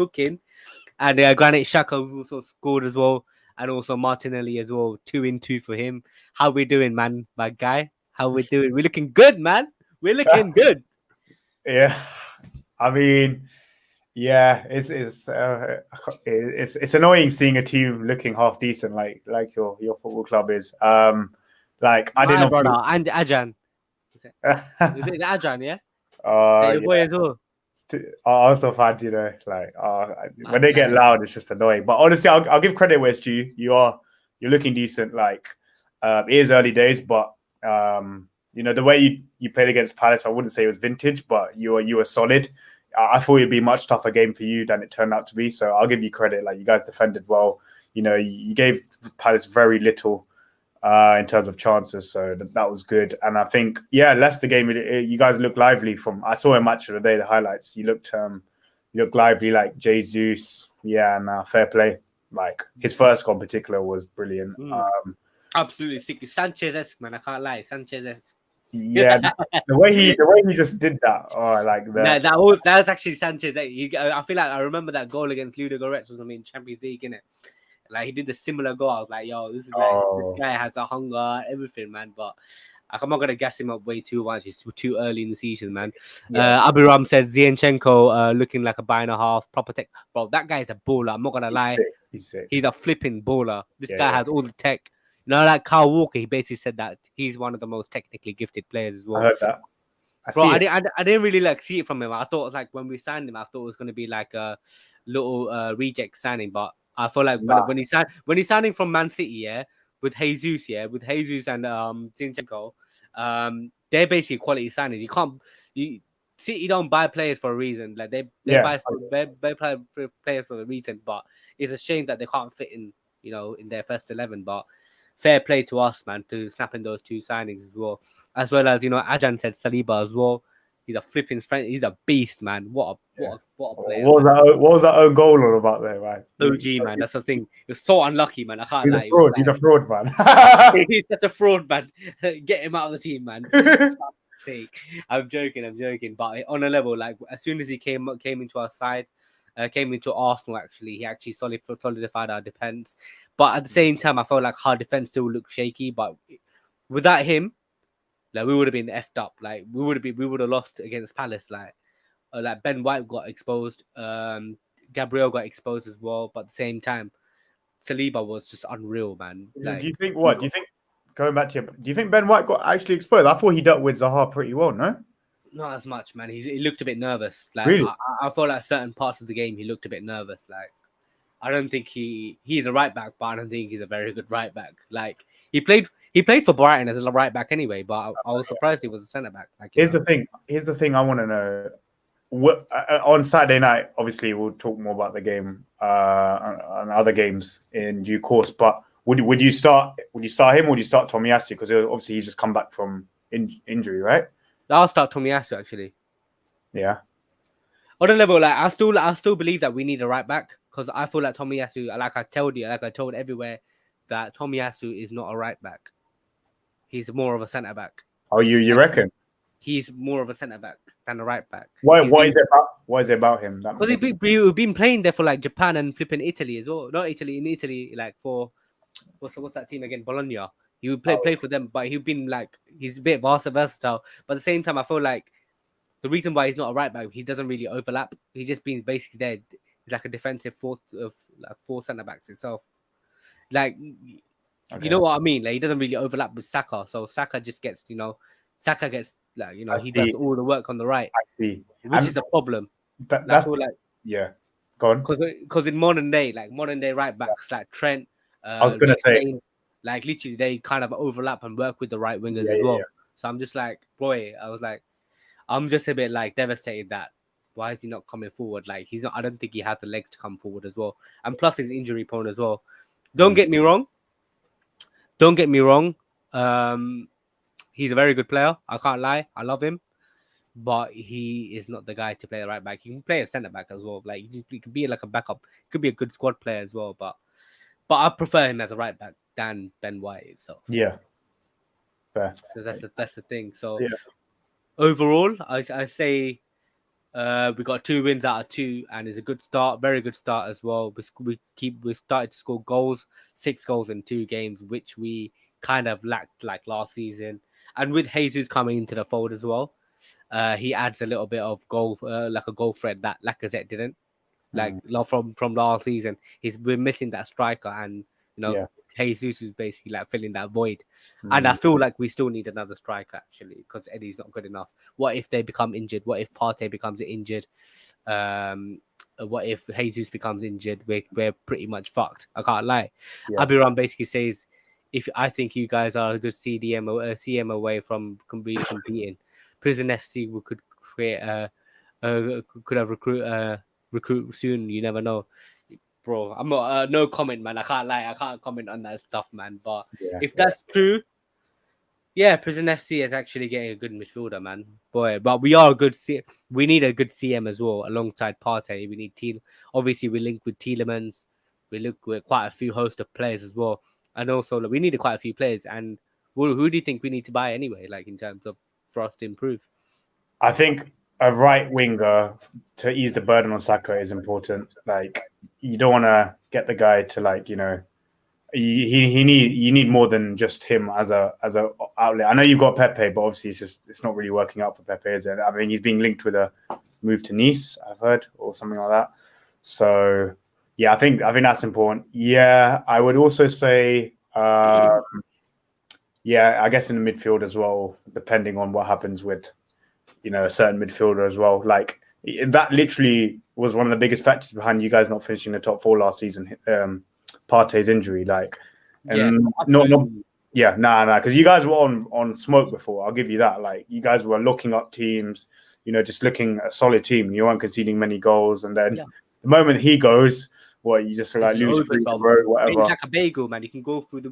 And Granit Xhaka also scored as well. And also Martinelli as well. 2-2 for him. How we doing, man, my guy? How we doing? We're looking good, man. We're looking good. Yeah, I mean, yeah, it's annoying seeing a team looking half decent like your football club is. Like I didn't know. Brother, and Ajan. Is it Ajan? Yeah. Your boy Yeah. as well. Also fans, you know, like when they get loud, it's just annoying. But honestly, I'll give credit where it's due. You're looking decent. Like it is early days, but you know the way you played against Palace, I wouldn't say it was vintage, but you were solid. I thought it'd be a much tougher game for you than it turned out to be. So I'll give you credit. Like you guys defended well. You know, you gave Palace very little in terms of chances, so that was good. And I think, yeah, Leicester game, you guys looked lively. I saw a match of the day, the highlights. You looked lively, like Jesus. Yeah, and fair play. Like his first goal in particular was brilliant. Absolutely sick. Sanchez-esque, man. I can't lie. Sanchez-esque. Yeah, the way he just did that. Oh, like that. That was actually Sanchez. I feel like I remember that goal against Ludo Goretz was in Champions League, innit? Like he did the similar goal. I was like, yo, this is like this guy has a hunger, everything, man. But I'm not gonna gas him up way too much. It's too early in the season, man. Yeah. Abiram says Zinchenko looking like a 1.5 proper tech. Bro, that guy's a baller. I'm not gonna lie. He's sick. He's a flipping baller. This guy has all the tech. You know, like Kyle Walker, he basically said that he's one of the most technically gifted players as well. I heard that. I didn't really like see it from him. I thought it was like when we signed him, I thought it was gonna be like a little reject signing, but I feel like when he's signing from Man City, yeah, with Jesus and Zinchenko, they're basically quality signings. City don't buy players for a reason. Like they buy players for a reason, but it's a shame that they can't fit in, you know, in their first 11. But fair play to us, man, to snapping those two signings as well as you know. Ajan said Saliba as well. He's a flipping friend. He's a beast, man. What a player. What was that own goal all about there, man? OG, man. That's the thing. You're so unlucky, man. I can't lie. He's a fraud, man. He's such a fraud, man. Get him out of the team, man. Sake. I'm joking. But on a level, like as soon as he came into our side, came into Arsenal, he actually solidified our defense. But at the same time, I felt like our defense still looked shaky. But without him, like we would have been effed up. Like we would have lost against Palace. Like Ben White got exposed. Gabriel got exposed as well. But at the same time, Saliba was just unreal, man. Like, do you think going back to do you think Ben White got actually exposed? I thought he dealt with Zaha pretty well, no? Not as much, man. He looked a bit nervous. Like really? I felt like certain parts of the game he looked a bit nervous. Like I don't think he's a right back, but I don't think he's a very good right back. Like he played He played for Brighton as a right back anyway, but I was surprised he was a centre back. Like, Here's the thing. Here's the thing. I want to know. What, on Saturday night, obviously, we'll talk more about the game and other games in due course. But would you start him, or would you start Tomiyasu? Because obviously he's just come back from injury, right? I'll start Tomiyasu actually. Yeah. On a level, like I still believe that we need a right back because I feel like Tomiyasu, like I told everywhere, that Tomiyasu is not a right back. He's more of a centre back. Oh, you Like, reckon? he's more of a centre back than a right back. What is it about him? Because he's been playing there for like Japan and flipping Italy as well. Not Italy, in Italy, like for what's that team again? Bologna. He would play for them, but he's been like he's a bit versatile. But at the same time, I feel like the reason why he's not a right back, he doesn't really overlap. He's just been basically there. He's like a defensive fourth of like four centre backs itself. Like, you know what I mean? Like, he doesn't really overlap with Saka. So Saka just gets, Saka gets like, he does all the work on the right. I see. Which is a problem. That's yeah. Go on. Because in modern day right backs like Trent, I was gonna say, like literally they kind of overlap and work with the right wingers as well. So I'm just like, boy, I'm just a bit like devastated that why is he not coming forward? Like he's not. I don't think he has the legs to come forward as well. And plus he's injury prone as well. Don't get me wrong. He's a very good player. I can't lie. I love him. But he is not the guy to play the right back. He can play a centre back as well. Like he could be like a backup. He could be a good squad player as well. But I prefer him as a right back than Ben White itself. Yeah. Fair. So that's the thing. So overall, I say we got 2 wins out of 2, and it's a good start, very good start as well. We started to score goals, 6 goals in 2 games, which we kind of lacked like last season. And with Jesus coming into the fold as well, he adds a little bit of goal, like a goal threat that Lacazette didn't. Like from last season, we're missing that striker, and Jesus is basically like filling that void. And I feel like we still need another striker actually, because Eddie's not good enough. What if they become injured? What if Partey becomes injured? What if Jesus becomes injured? We're pretty much fucked. I can't lie. Abiram basically says, if I think you guys are a good CM away from competing, Prison FC could create could have recruit soon. You never know, bro. I'm not no comment, man. I can't lie. I can't comment on that stuff, man. But if that's true, Prison FC is actually getting a good midfielder, man. Boy, but we are a good we need a good CM as well alongside Partey. We need obviously we link with Tielemans. We look with quite a few host of players as well, and also we needed quite a few players. And who do you think we need to buy anyway? Like in terms of for us to improve? I think a right winger to ease the burden on Saka is important. Like you don't want to get the guy to like you need more than just him as a outlet. I know you've got Pepe, but obviously it's not really working out for Pepe, is it? I mean, he's being linked with a move to Nice, I've heard, or something like that. So yeah, I think that's important. Yeah, I would also say I guess in the midfield as well, depending on what happens with a certain midfielder as well. Like that literally was one of the biggest factors behind you guys not finishing the top 4 last season. Partey's injury, like, because you guys were on smoke before. I'll give you that. Like, you guys were looking up teams, just looking at a solid team. You weren't conceding many goals, and then the moment he goes, you just like lose 3 in a row, whatever. It's like a bagel, man. You can go through the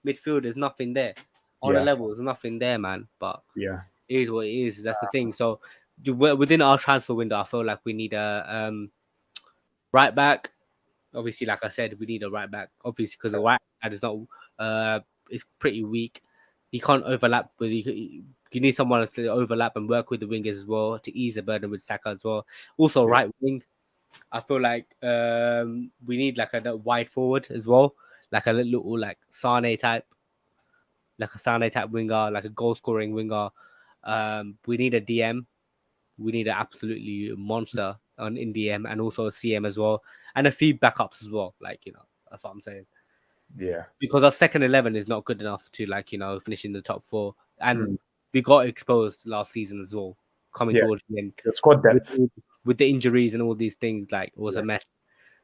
midfield. There's nothing there on a level. There's nothing there, man. But it is what it is. That's the thing. So within our transfer window, I feel like we need a right back. Obviously, like I said, we need a right back. Obviously, because the right back is not, it's pretty weak. He can't overlap with you. You need someone to overlap and work with the wingers as well to ease the burden with Saka as well. Also, right wing. I feel like we need like a wide forward as well, like a little like Sane type, winger, like a goal scoring winger. We need a DM. We need an absolutely monster in DM, and also a CM as well, and a few backups as well. Like that's what I'm saying. Yeah, because our second 11 is not good enough to finish in the top 4, and we got exposed last season as well. Coming towards the end, the squad depth with the injuries and all these things, like it was a mess.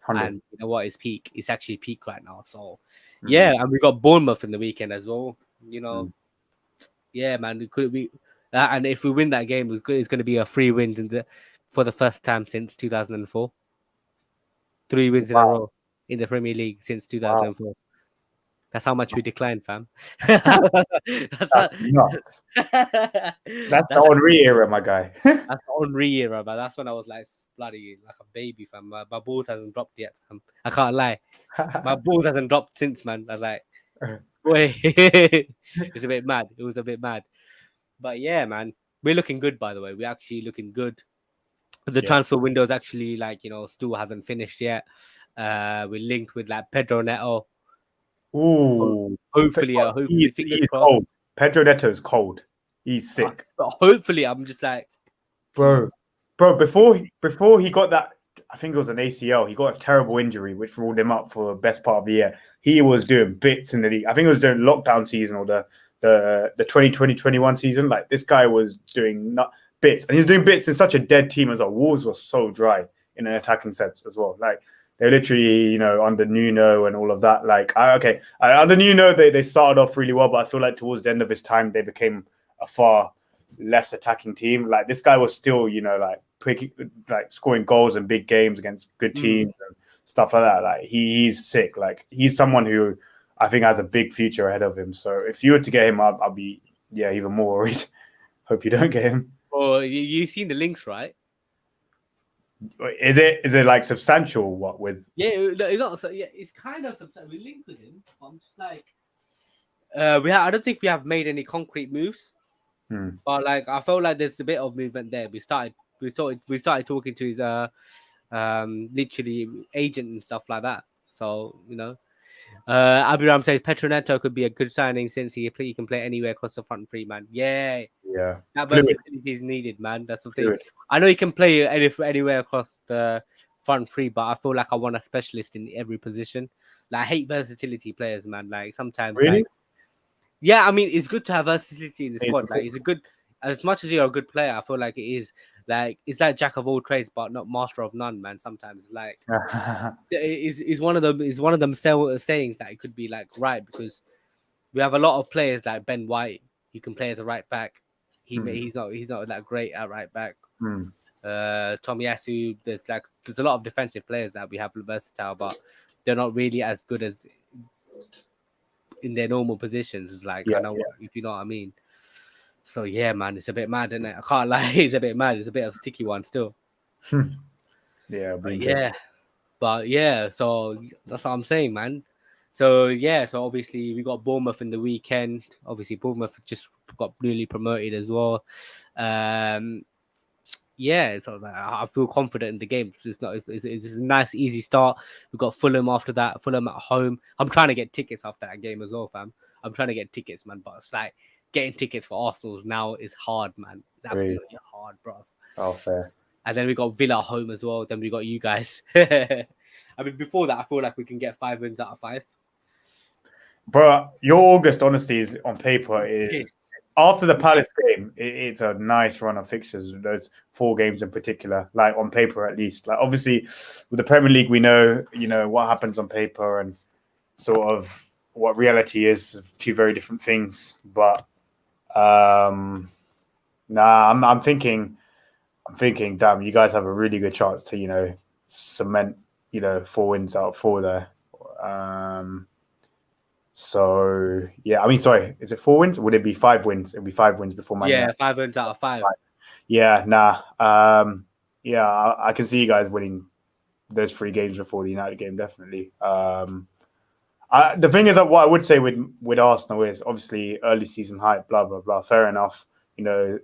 100. And you know what? It's peak. It's actually peak right now. So Mm, yeah, and we got Bournemouth in the weekend as well. You know, mm. yeah, man, it could be. And if we win that game, it's going to be a 3 wins for the first time since 2004. 3 wins in a Wow, row in the Premier League since wow, 2004. That's how much we declined, fam. that's that's a, nuts. That's the that's Henri era, my guy. That's the Henri era, but that's when I was like bloody like a baby, fam. My balls hasn't dropped yet, fam. I can't lie. My balls hasn't dropped since, man. I was like, boy, it's a bit mad. It was a bit mad. But yeah, man. We're looking good, by the way. We're actually looking good. The Yeah. transfer window is actually like, still hasn't finished yet. We're linked with like Pedro Neto. Ooh, Hopefully, fingers he's crossed. cold. Pedro Neto is cold. He's sick. But hopefully, I'm just like, Bro, please. bro, before he got that, I think it was an ACL. He got a terrible injury, which ruled him up for the best part of the year. He was doing bits in the league. I think it was during lockdown season or the 2020-21 season. Like this guy was doing bits, and he was doing bits in such a dead team as well. Wolves was so dry in an attacking sense as well. Like they're literally, under Nuno and all of that. Like under Nuno, they started off really well, but I feel like towards the end of his time, they became a far less attacking team. Like this guy was still, like scoring goals in big games against good teams and stuff like that. Like he's sick. Like he's someone who I think has a big future ahead of him. So if you were to get him, I'll be even more worried. Hope you don't get him. Oh, you've seen the links, right? Is it like substantial? What with? Yeah, it's not. So, yeah, it's kind of substantial. We linked with him. But I'm just like, I don't think we have made any concrete moves. But like, I felt like there's a bit of movement there. We started talking to his literally agent and stuff like that. So Abiram says Petroneto could be a good signing since he can play anywhere across the front three, man. Yeah, Yeah, that fluid. versatility is needed, man. That's the thing. Fluid. I know he can play anywhere across the front three, but I feel like I want a specialist in every position. Like I hate versatility players, man. Like sometimes, Really? yeah, I mean, it's good to have versatility in the It's squad. Like it's a good, as much as you're a good player, I feel like it is like it's like jack of all trades, but not master of none, man. Sometimes like is one of them sayings that it could be like right because we have a lot of players like Ben White. He can play as a right back. He's not that great at right back. Tomiyasu, there's a lot of defensive players that we have versatile, but they're not really as good as in their normal positions. It's like I know if you know what I mean. So yeah, man, it's a bit mad, isn't it? I can't lie, it's a bit mad. It's a bit of a sticky one still. But yeah, so that's what I'm saying, man. So yeah, so obviously we got Bournemouth in the weekend. Obviously Bournemouth just got newly promoted as well. Yeah, so I feel confident in the game. It's a nice easy start. We've got Fulham after that. Fulham at home. I'm trying to get tickets after that game as well, fam. I'm trying to get tickets, man. But it's like getting tickets for Arsenal now is hard, man. It's absolutely hard, bro. Oh, fair. And then we got Villa at home as well. Then we got you guys. I mean, before that, I feel like we can get 5 wins out of 5. Bro, your August honesty is on paper is after the Palace game. It's a nice run of fixtures. Those 4 games in particular, like on paper at least. Like obviously, with the Premier League, we know what happens on paper and sort of what reality is. 2 very different things. But I'm thinking, damn, you guys have a really good chance to cement 4 wins out of 4 there. So yeah, I mean, sorry, is it 4 wins? Would it be 5 wins? It'd be 5 wins before Man United. 5 wins out of 5. Yeah, I can see you guys winning those 3 games before the United game, definitely. The thing is that what I would say with Arsenal is obviously early season hype, blah blah blah. Fair enough. 2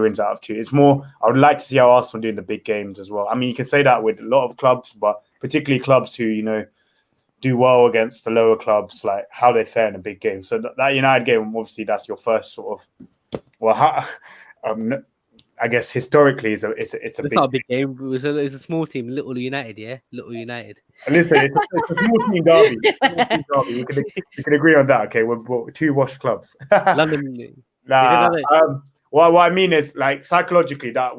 wins out of 2. It's more, I would like to see how Arsenal do in the big games as well. I mean, you can say that with a lot of clubs, but particularly clubs who do well against the lower clubs, like how they fare in a big game. So that United game, obviously, that's your first sort of, I guess historically, it's not a big game. It's a small team, Little United, yeah, Little United. Listen, it's a small team derby. We can agree on that. Okay, we're 2 washed clubs. London. What I mean is, like, psychologically, that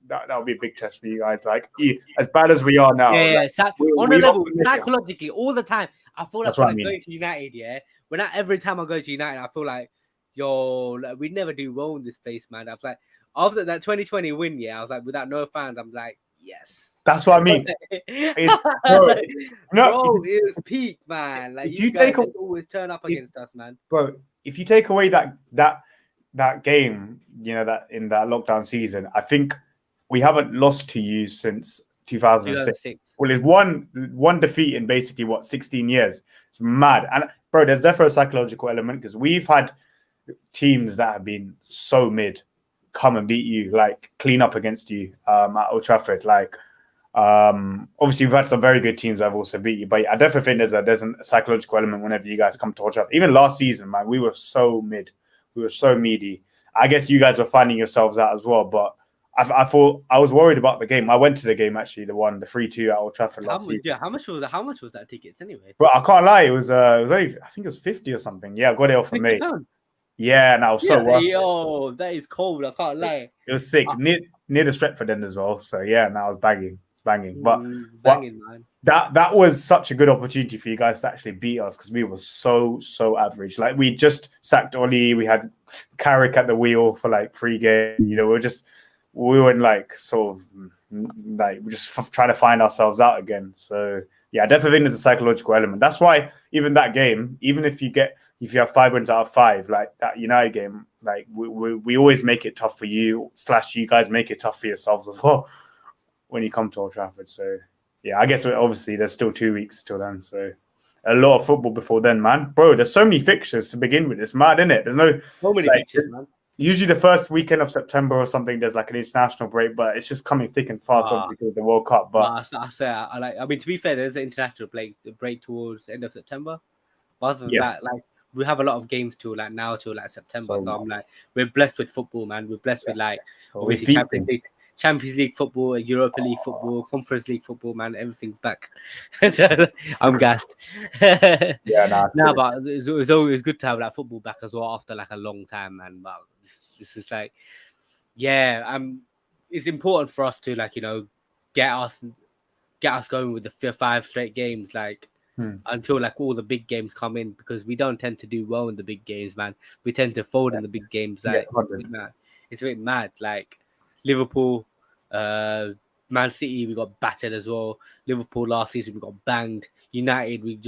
that would be a big test for you guys. Like, as bad as we are now, Yeah, like, on a level, psychologically, all the time, I feel like That's when what I I mean. go to United, every time I go to United, I feel like, yo, like, we never do well in this place, man. I was like, after that 2020 win, I was like, without no fans, I'm like, yes. That's what I mean. Bro, it was peak, man. Like, if you guys always turn up against us, man. Bro, if you take away that game, that in that lockdown season, I think we haven't lost to you since 2006. Well, it's one defeat in basically 16 years. It's mad. And bro, there's definitely a psychological element because we've had teams that have been so mid come and beat you, like clean up against you at Old Trafford. Like, obviously we've had some very good teams that have also beat you, but I definitely think there's a psychological element whenever you guys come to Old Trafford. Even last season, man, we were so mid, we were so meaty. I guess you guys were finding yourselves out as well, but I thought I was worried about the game. I went to the game actually, the 3-2 at Old Trafford last season. Yeah, how much was that tickets anyway? Bro, I can't lie, it was only, I think it was 50 or something. Yeah, I got it off a mate. Yeah, and I was so worth yo, that is cold. I can't lie. It was sick. Near the Stretford end as well. So yeah, now I was banging. It's banging. But man. That was such a good opportunity for you guys to actually beat us because we were so average. Like we just sacked Oli. We had Carrick at the wheel for like 3 games. We were in like sort of like we're just trying to find ourselves out again. So yeah, I definitely think there's a psychological element. That's why even that game, even if you have 5 wins out of 5, like that United game, like we always make it tough for you. / you guys make it tough for yourselves as well when you come to Old Trafford. So yeah, I guess obviously there's still 2 weeks till then. So a lot of football before then, man. Bro, there's so many fixtures to begin with. It's mad, isn't it? There's so many fixtures, man. Usually the first weekend of September or something, there's like an international break, but it's just coming thick and fast obviously with the World Cup. But I mean, to be fair, there's an international break towards the end of September. But other than that, like we have a lot of games till September. So I'm like, we're blessed with football, man. We're blessed with like obviously Champions League football, Europa League football, Conference League football, man. Everything's back. I'm gassed. But it's always good to have that football back as well after like a long time, man. But this is like, it's important for us to like get us going with the 5 straight games, like until like all the big games come in, because we don't tend to do well in the big games, man. We tend to fold in the big games. Like it's a bit mad. Like Liverpool, Man City, we got battered as well. Liverpool last season we got banged. United, we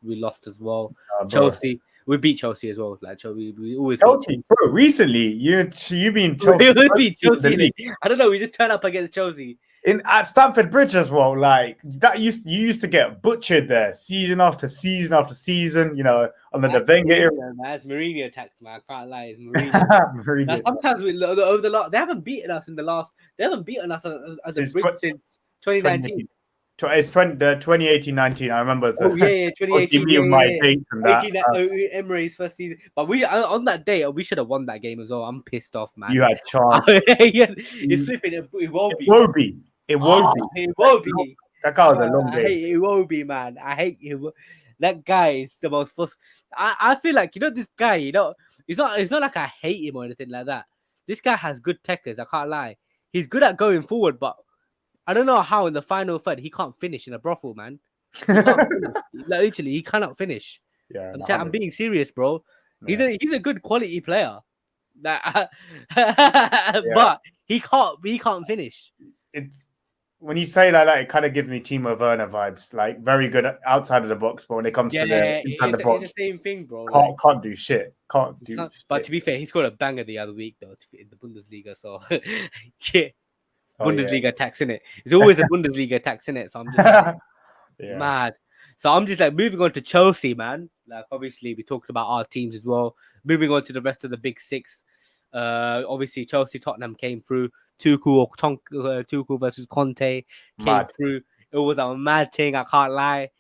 we lost as well. Chelsea, we beat Chelsea as well. Like we always Chelsea, bro. Recently, you been Chelsea. We beat Chelsea. I don't know. We just turn up against Chelsea at Stamford Bridge as well. Like that, you used to get butchered there, season after season after season. Under the Wenger era. That's Mourinho attacks, man. I can't lie. It's Mourinho. Sometimes over the last, they haven't beaten us in the last. They haven't beaten us as a bridge since 2019. It's 2018-19. I remember. So, 2018. My dates and that. Emery's first season. But on that day, we should have won that game as well. I'm pissed off, man. You had chance. It's flipping. It won't be. It won't be. That guy was a long game. I hate Iwobi, man. I hate him. That guy is the most first. I feel like this guy. It's not like I hate him or anything like that. This guy has good techers. I can't lie. He's good at going forward, but I don't know how in the final third he can't finish in a brothel, man. He can't finish. Literally, he cannot finish. Yeah, I'm being serious, bro. He's a good quality player, but he can't finish. It's when you say like that, it kind of gives me Timo Werner vibes. Like very good outside of the box, but when it comes to inside the box, it's the same thing, bro. Can't do shit. But to be fair, he scored a banger the other week though in the Bundesliga. So yeah. Bundesliga tax in it. It's always a Bundesliga tax in it. So I'm just mad. So I'm just like moving on to Chelsea, man. Like obviously we talked about our teams as well. Moving on to the rest of the big 6. Obviously Chelsea, Tottenham came through. Tuchel versus Conte came through. It was a mad thing. I can't lie.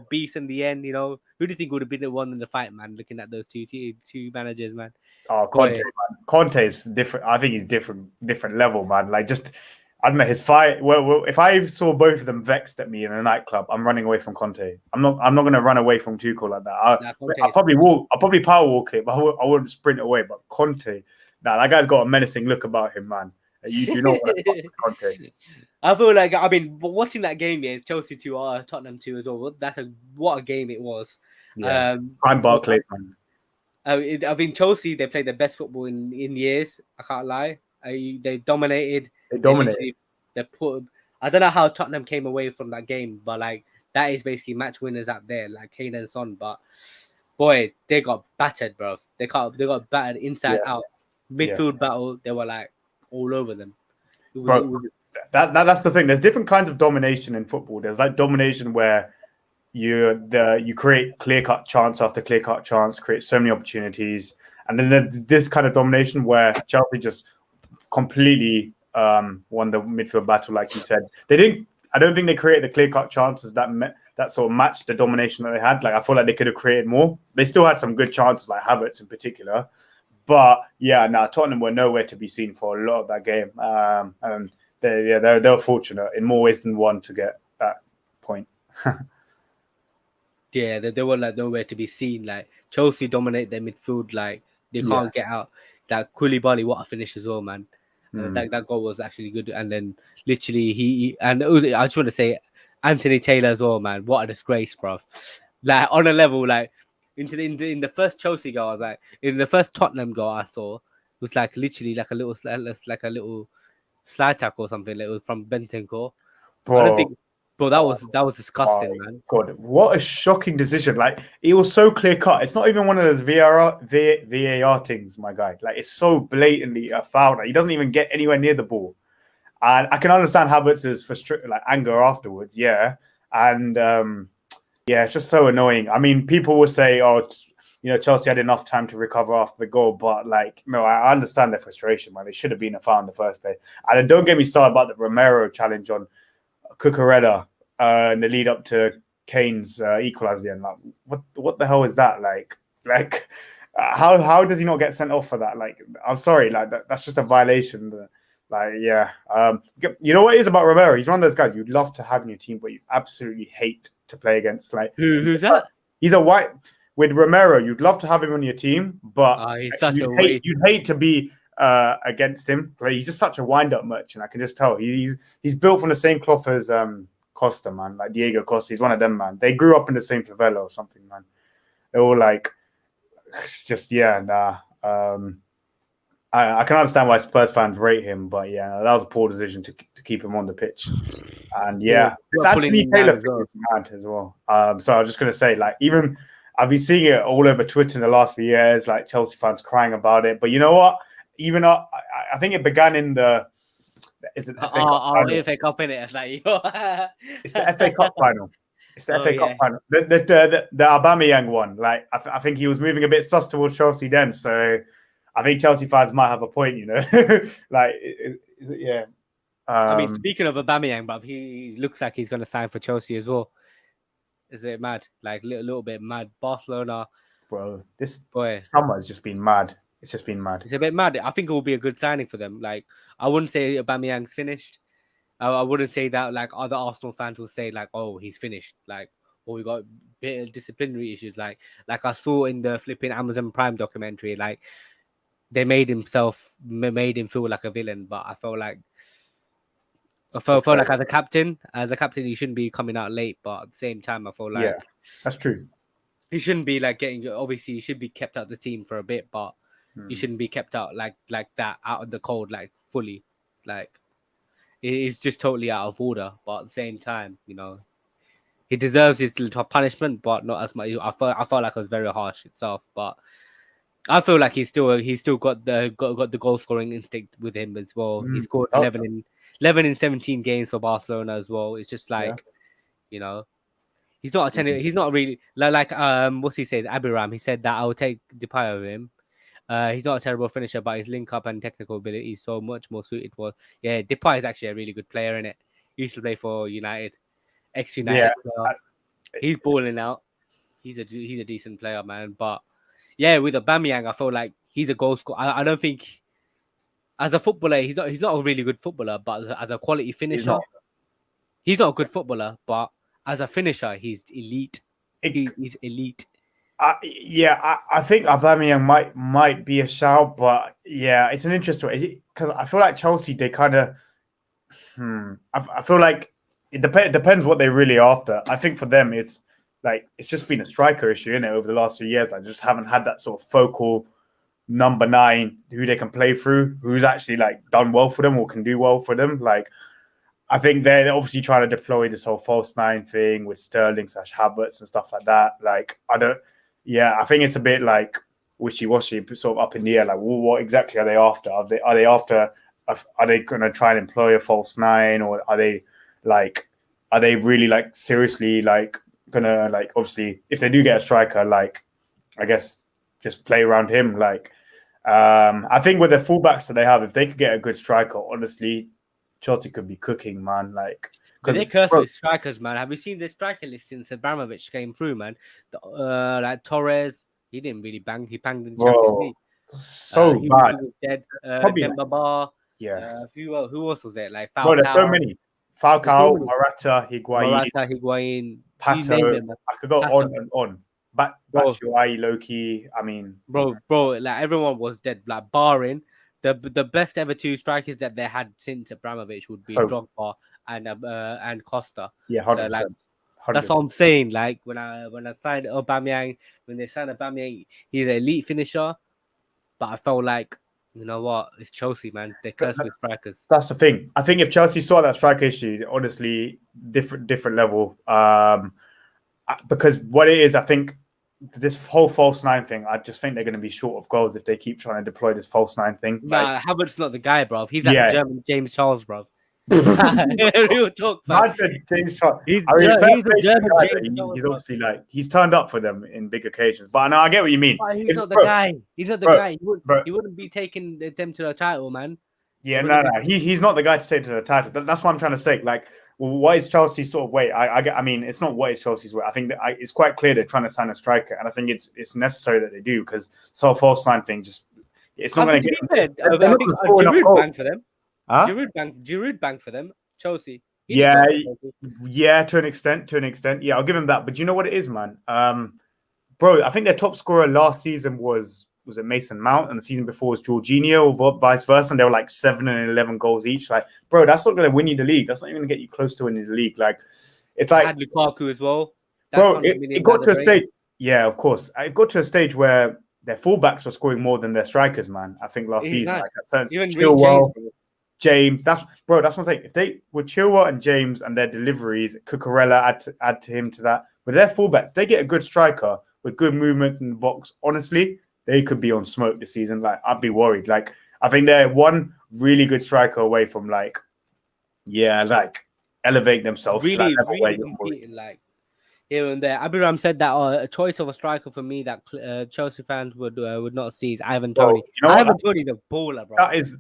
Beast in the end. Who do you think would have been the one in the fight, man? Looking at those two managers, man. Oh, Conte, man. Conte is different. I think he's different level, man. Like I don't know his fight. Well, if I saw both of them vexed at me in a nightclub, I'm running away from Conte. I'm not going to run away from Tuchel like that. I'll probably walk. I'll probably power walk it, but I wouldn't sprint away. But Conte, that guy's got a menacing look about him, man. You do not want to fuck with Conte. I feel like watching that game, yeah, Chelsea 2, Tottenham 2 as well. What a game it was. Yeah, I'm Barclays, man. I think Chelsea, they played their best football in years. I can't lie. They dominated. They They dominate. literally they put. I don't know how Tottenham came away from that game, but like that is basically match winners out there, like Kane and Son. But boy, they got battered, bro. They got battered inside out. Midfield battle, they were like all over them. That's the thing. There's different kinds of domination in football. There's like domination where you create clear-cut chance after clear-cut chance, create so many opportunities, and then there's this kind of domination where Chelsea just completely won the midfield battle, like you said. They didn't. I don't think they created the clear-cut chances that sort of matched the domination that they had. Like I feel like they could have created more. They still had some good chances, like Havertz in particular. But yeah, Tottenham were nowhere to be seen for a lot of that game, and they were fortunate in more ways than one to get that point. Yeah, they were like nowhere to be seen. Like Chelsea dominate their midfield, like they can't get out. That Koulibaly, what a finish as well, man. That goal was actually good. And then literally I just want to say Anthony Taylor as well, man. What a disgrace, bro. Like on a level, like in the first Chelsea goal, I was like in the first Tottenham goal I saw, it was like literally like a little slide tackle or something. Like it was from Bentancur. I don't think. Bro, that was disgusting, man. God, what a shocking decision! Like it was so clear cut. It's not even one of those VAR things, my guy. Like it's so blatantly a foul. Like, he doesn't even get anywhere near the ball, and I can understand Havertz's anger afterwards. Yeah, and it's just so annoying. I mean, people will say, "Oh, Chelsea had enough time to recover after the goal," but like, no, I understand their frustration, man. They should have been a foul in the first place. And don't get me started about the Romero challenge on Cucurella in the lead up to Kane's equaliser. Like, what the hell is that? Like how does he not get sent off for that? Like, I'm sorry, like that's just a violation. Like, yeah, you know what it is about Romero? He's one of those guys you'd love to have in your team, but you absolutely hate to play against. Like, who's that? He's a white. With Romero, you'd love to have him on your team, but you'd hate to be against him. Like, he's just such a wind-up merchant. I can just tell he's built from the same cloth as Costa, man. Like Diego Costa, he's one of them, man. They grew up in the same favela or something, man. They're all like, just I can understand why Spurs fans rate him, but yeah, that was a poor decision to keep him on the pitch. And it's Anthony Taylor is mad as well. So I was just gonna say, like, even I've been seeing it all over Twitter in the last few years, like Chelsea fans crying about it. But you know what? Even I think it began in the FA Cup final. FA Cup, innit? It's like it's the FA Cup final. It's the FA Cup final. The Aubameyang one. Like I think he was moving a bit sus towards Chelsea then. So I think Chelsea fans might have a point, like yeah. I mean, speaking of Aubameyang, but he looks like he's going to sign for Chelsea as well. Is it mad? Like a little bit mad. Barcelona. Bro, this summer has just been mad. It's just been mad. It's a bit mad. I think it will be a good signing for them. Like, I wouldn't say Aubameyang's finished. I wouldn't say that like other Arsenal fans will say like, oh, he's finished. Like, or we got a bit of disciplinary issues. Like I saw in the flipping Amazon Prime documentary, like they made him feel like a villain. But I felt like as a captain, he shouldn't be coming out late. But at the same time, I feel like that's true. He shouldn't be like obviously he should be kept out of the team for a bit, but he shouldn't be kept out like that out of the cold, like fully. Like it's just totally out of order. But at the same time, he deserves his little punishment, but not as much. I felt like it was very harsh itself, but I feel like he's still got the goal scoring instinct with him as well. He scored 11 in 17 games for Barcelona as well. It's just like he's not he's not really like what's he said, Abiram. He said that I will take Depay over him. He's not a terrible finisher, but his link up and technical ability is so much more suited for. Yeah, Depay is actually a really good player, innit? He used to play for United, ex-United. Yeah. He's balling out. He's a decent player, man. But yeah, with Aubameyang, I feel like he's a goal scorer. I don't think as a footballer, he's not a really good footballer, but as a quality finisher, he's not a good footballer, but as a finisher, he's elite. He's elite. I think Aubameyang might be a shout, but yeah, it's an interesting because I feel like Chelsea they kind of. I feel like depends what they're really after. I think for them it's like it's just been a striker issue in it over the last few years. I just haven't had that sort of focal number nine who they can play through, who's actually like done well for them or can do well for them. Like I think they're obviously trying to deploy this whole false nine thing with Sterling / Havertz and stuff like that. Like I don't, yeah, I think it's a bit like wishy washy, sort of up in the air. Like, well, what exactly are they after? Are they after? Are they going to try and employ a false nine, or are they like, are they really like seriously like gonna like obviously if they do get a striker, like I guess just play around him. Like I think with the fullbacks that they have, if they could get a good striker, honestly, Chelsea could be cooking, man. Like, But they because curse with strikers, man. Have you seen the striker list since Abramovich came through, man? Like Torres, he didn't really bang. He banged in the Champions bro, League. so bad. He was dead. Probably like, Demba Ba. yeah, Who else was there? Like bro. There's so Falcao. many. There's so Falcao, many. Morata, Higuain, Morata, Higuain. You name Pato. them, man. I could go Pato, on and on. bro, Batshuayi, Loki. I mean, bro. Like everyone was dead. Like barring the best ever two strikers that they had since Abramovich would be so Drogba and Costa. yeah, So like 100%, that's 100. what I'm saying. Like when I signed Aubameyang, when they signed Aubameyang, he's an elite finisher. But I felt like you know what, it's Chelsea, man. They curse with strikers. That's the thing. I think if Chelsea saw that striker issue, honestly, different level. Because what it is, I think this whole false nine thing, I just think they're going to be short of goals if they keep trying to deploy this false nine thing. Like, Nah, Havertz's not the guy, bro. He's like the yeah, German James Charles, bro. Real talk, fam. man said James Charles. He's I mean, fair he's the play to the German guy James that Charles, he's bro. obviously like he's turned up for them in big occasions. But no, I get what you mean. But he's If, not the bro, guy. He's not the bro, guy. bro, He wouldn't be taking them to the title, man. yeah, no, he's not the guy to take to the title. That's what I'm trying to say. Like, well, what is Chelsea's sort of weight? I mean, it's not what is Chelsea's weight. I think that it's quite clear they're trying to sign a striker, and I think it's necessary that they do because so false sign thing just it's not going to get. I think Giroud banged for them. Huh? Giroud banged for them. Chelsea. Yeah, yeah, to an extent. Yeah, I'll give him that. But you know what it is, man? Bro, I think their top scorer last season was it Mason Mount, and the season before was Jorginho, or vice versa, and they were like 7 and 11 goals each. Like, bro, that's not going to win you the league. That's not even going to get you close to winning the league. Like, it's like had Lukaku as well. Bro, it got to a stage. Yeah, of course, it got to a stage where their fullbacks were scoring more than their strikers. Man, I think last season, like, even Chilwell, James. That's what I'm saying. If they were Chilwell and James and their deliveries, Cucurella add to him to that. With their fullbacks, if they get a good striker with good movement in the box, honestly, they could be on smoke this season. Like, I'd be worried. Like, I think they're one really good striker away from like elevate themselves really, to that level really competing like here and there. Abiram said that a choice of a striker for me that Chelsea fans would not see is Ivan Toney. You know Ivan Toney's a baller, bro.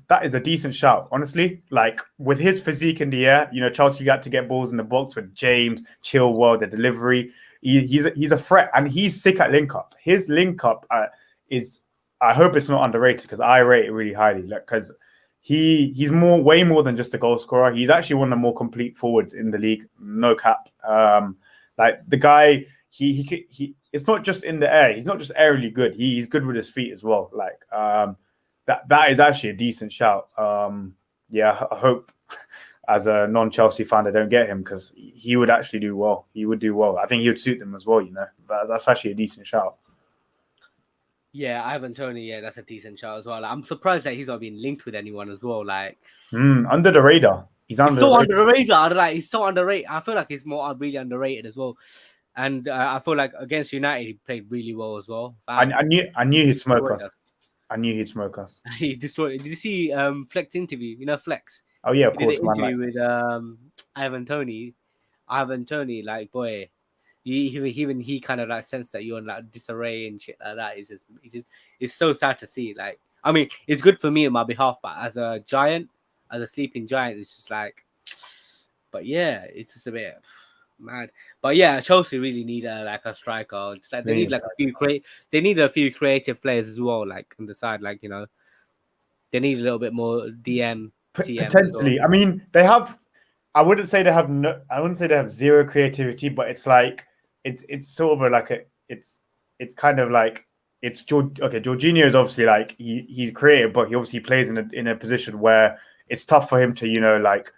That is a decent shout, honestly. Like with his physique in the air, you know, Chelsea got to get balls in the box with James, Chilwell, the delivery. He's a threat, and he's sick at link up. His link up is, I hope it's not underrated because I rate it really highly. Like because he's way more than just a goal scorer. He's actually one of the more complete forwards in the league. No cap. Like the guy, he it's not just in the air. He's not just aerially good. He's good with his feet as well. Like that is actually a decent shout. Yeah, I hope as a non-Chelsea fan, they don't get him because he would actually do well. He would do well. I think he would suit them as well. You know, that's actually a decent shout. Yeah, Ivan Toney. Yeah, that's a decent shout as well. Like, I'm surprised that he's not been linked with anyone as well. Like under the radar. He's under the radar. Like he's so underrated. I feel like he's more really underrated as well. And I feel like against United, he played really well as well. I knew he'd smoke us. I knew he'd smoke us. He destroyed. Did you see Flex interview? You know Flex. Oh yeah, of course. Did an interview with Ivan Toney. Ivan Toney, like boy, even he kind of like sensed that you're in like disarray and shit like that. It's so sad to see. Like, I mean, it's good for me on my behalf, but as a giant, as a sleeping giant, it's just like, but yeah, it's just a bit mad. But yeah, Chelsea really need a striker. Just like they need like they need a few creative players as well, like on the side, like you know, they need a little bit more DM. Potentially, I mean, they have. I wouldn't say they have zero creativity, but it's like it's sort of it's it's kind of like it's okay. Jorginho is obviously like he's creative, but he obviously plays in a position where it's tough for him to like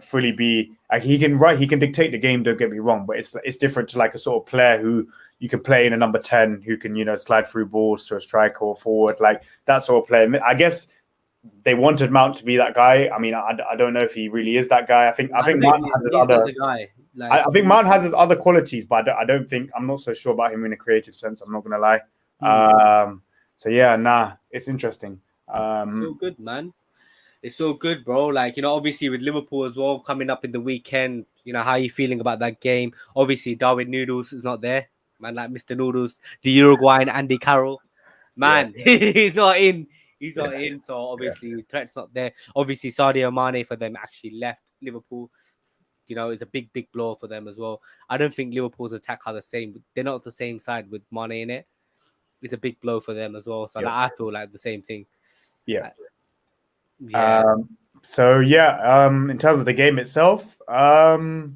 fully be like he can dictate the game. Don't get me wrong, but it's different to like a sort of player who you can play in a number 10 who can slide through balls to a striker or forward, like that sort of player. I guess they wanted Mount to be that guy. I mean, I don't know if he really is that guy. I think Mount has his he's other. not the guy. Like, I think Mount has his other qualities, but I don't think I'm not so sure about him in a creative sense. I'm not gonna lie. So yeah, it's interesting. So good, man. It's so good, bro. Like, obviously with Liverpool as well coming up in the weekend, how are you feeling about that game? Obviously, Darwin Noodles is not there. Man, like Mr. Noodles, the Uruguayan Andy Carroll. Man, he's not in. He's not in. So obviously, threat's not there. Obviously, Sadio Mane for them actually left Liverpool. It's a big, big blow for them as well. I don't think Liverpool's attack are the same. They're not the same side with Mane in it. It's a big blow for them as well. So like, I feel like the same thing. Yeah. Like, yeah. In terms of the game itself, like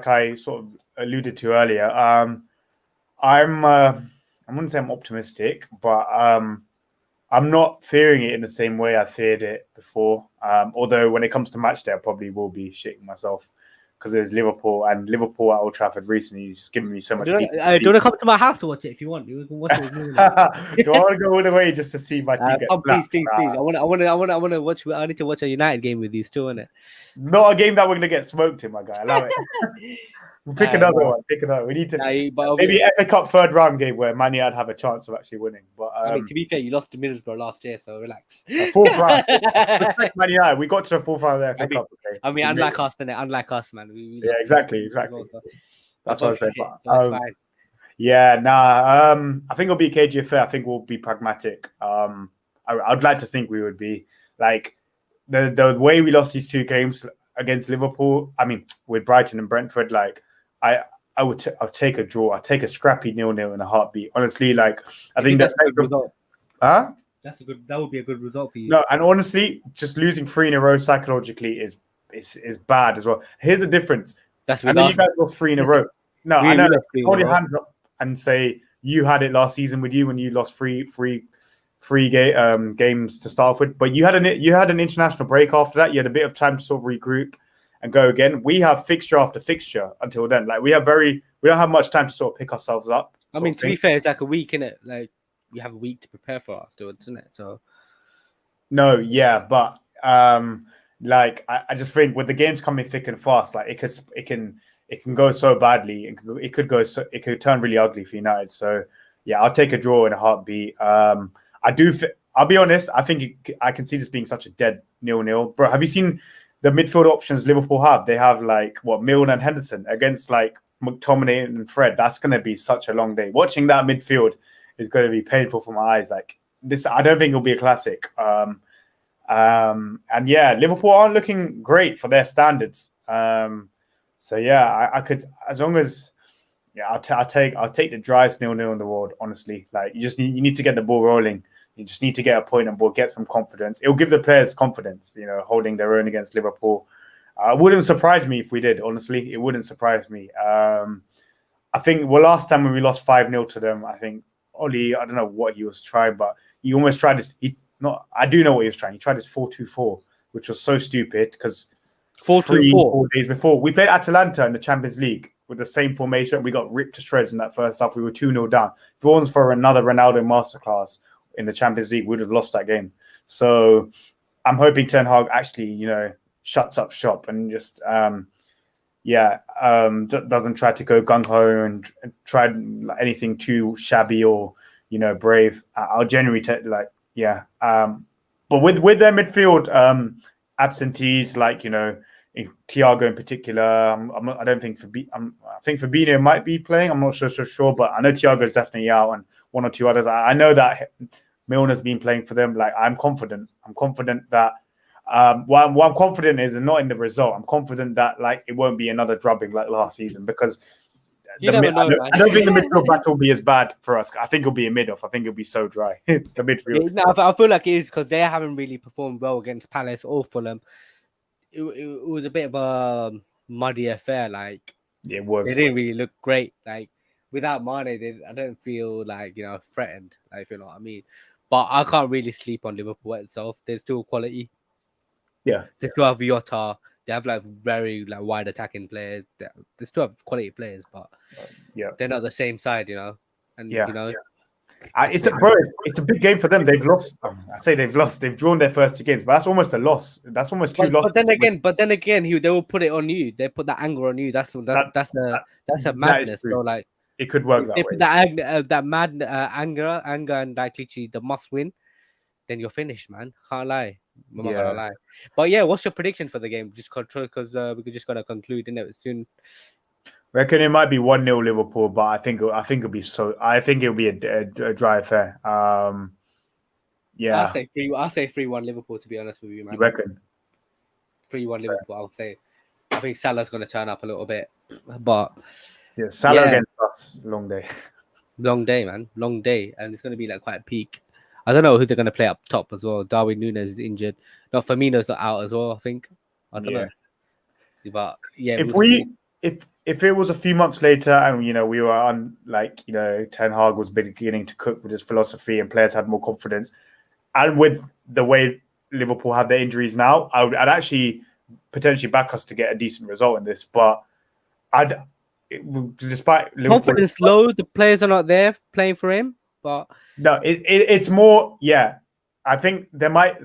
I sort of alluded to earlier, I wouldn't say I'm optimistic, but I'm not fearing it in the same way I feared it before. Although when it comes to match day, I probably will be shitting myself because there's Liverpool at Old Trafford recently. Just giving me so much. Do you want to come to my house to watch it if you want? You can watch it with me. Do I want to go all the way just to see my team get please. I want to watch. I need to watch a United game with you still, innit? Not a game that we're gonna get smoked in, my guy. I love it. We'll pick another one. We need to maybe FA Cup third round game where Man United have a chance of actually winning. But I mean, to be fair, you lost to Middlesbrough last year, so relax. Fourth round. Man United, we got to the fourth round of the FA Cup. Okay. I mean, unlike us, man. We exactly. That's what I said. That's fine. Yeah, I think it'll be KGFA. I think we'll be pragmatic. I'd like to think we would be like the way we lost these two games against Liverpool. I mean, with Brighton and Brentford, like I'll take a draw. I'll take a scrappy 0-0 in a heartbeat. Honestly, like I think that's a good result. Huh? That would be a good result for you. No, and honestly, just losing 3 in a row psychologically is bad as well. Here's the difference. I know you guys lost 3 in a row. No, I know. Hold your hands up and say you had it last season with you when you lost three games to start with. But you had an international break after that. You had a bit of time to sort of regroup and go again. We have fixture after fixture until then. Like we don't have much time to sort of pick ourselves up. I mean, to be fair, it's like a week, innit? Like you have a week to prepare for afterwards, isn't it? So no, yeah, but like I just think with the games coming thick and fast, like it can go so badly. It could turn really ugly for United. So yeah, I'll take a draw in a heartbeat. I'll be honest. I think I can see this being such a dead 0-0. Bro, have you seen the midfield options Liverpool have? They have like Milner and Henderson against like McTominay and Fred. That's going to be such a long day. Watching that midfield is going to be painful for my eyes. Like this, I don't think it'll be a classic. And yeah, Liverpool aren't looking great for their standards. So yeah, I could, as long as I'll take the driest 0-0 in the world. Honestly, like you need to get the ball rolling. You just need to get a point on board, get some confidence. It'll give the players confidence, holding their own against Liverpool. Wouldn't surprise me if we did. Honestly, it wouldn't surprise me. I think last time when we lost 5-0 to them, I think Oli, I don't know what he was trying, but he almost tried this. I do know what he was trying. He tried this 4-2-4, which was so stupid because 4 days before we played Atalanta in the Champions League with the same formation. We got ripped to shreds in that first half. We were 2-0 down. If it wasn't for another Ronaldo masterclass in the Champions League, we would have lost that game. So I'm hoping Ten Hag actually, shuts up shop and just, doesn't try to go gung-ho and try anything too shabby or, brave. I'll genuinely but with their midfield absentees, like, in Thiago in particular, I don't think I think Fabinho might be playing. I'm not so sure, but I know Thiago is definitely out, and one or two others. I know that Milner's been playing for them. Like I'm confident. I'm confident that what I'm confident is not in the result. I'm confident that like it won't be another drubbing like last season because I don't think the midfield battle will be as bad for us. I think it'll be a mid-off. I think it'll be so dry. The midfield. I feel like it is because they haven't really performed well against Palace or Fulham. It was a bit of a muddy affair. Like it was. They didn't really look great. Like without Mane, I don't feel like threatened. Like, if you know what I mean. But I can't really sleep on Liverpool itself. There's still quality. Yeah, They still have Jota. They have like very like wide attacking players. They still have quality players, but yeah, they're not the same side, And yeah. that's It's a it, bro. man. It's a big game for them. They've lost. I say they've lost. They've drawn their first 2 games, but that's almost a loss. That's almost 2 But then losses. again, they will put it on you. They put that anger on you. That, That's a that is madness. true. So like, It could work if that they way. put that mad anger, and like literally the must win, then you're finished, man. Can't lie. I'm not gonna Yeah. lie. But yeah, what's your prediction for the game? Just control because we're just gonna conclude in it soon. Reckon it might be 1-0 Liverpool, but I think it'll be a dry affair. I'll Yeah, say 3. I'll say 3-1 Liverpool. To be honest with you, you man, reckon? 3-1 Liverpool. I'll say. I think Salah's gonna turn up a little bit, but Yeah, Salah yeah, against us, long day. long day, man, long day, and it's gonna be like quite peak. I don't know who they're gonna play up top as well. Darwin Núñez is injured. No, Firmino's out as well. I think. I don't Yeah. know, but yeah, If we'll see. we if it was a few months later and we were on Ten Hag was beginning to cook with his philosophy and players had more confidence, and with the way Liverpool have their injuries now, I'd actually potentially back us to get a decent result in this. But I'd despite Liverpool. Confidence low. The players are not there playing for him, but No, it's more. Yeah, I think there might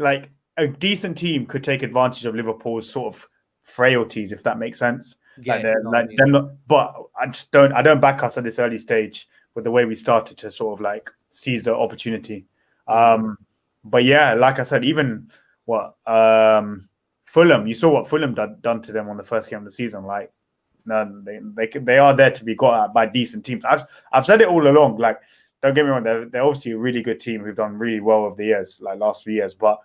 a decent team could take advantage of Liverpool's sort of frailties, if that makes sense. yeah, if They're you know what I mean. they're not. But I just don't. I don't back us at this early stage with the way we started to sort of seize the opportunity. But yeah, like I said, even what Fulham. You saw what Fulham done to them on the first game of the season. Like, no, they are there to be got at by decent teams. I've said it all along. Like, don't get me wrong, they're obviously a really good team who've done really well over the years, like last few years. But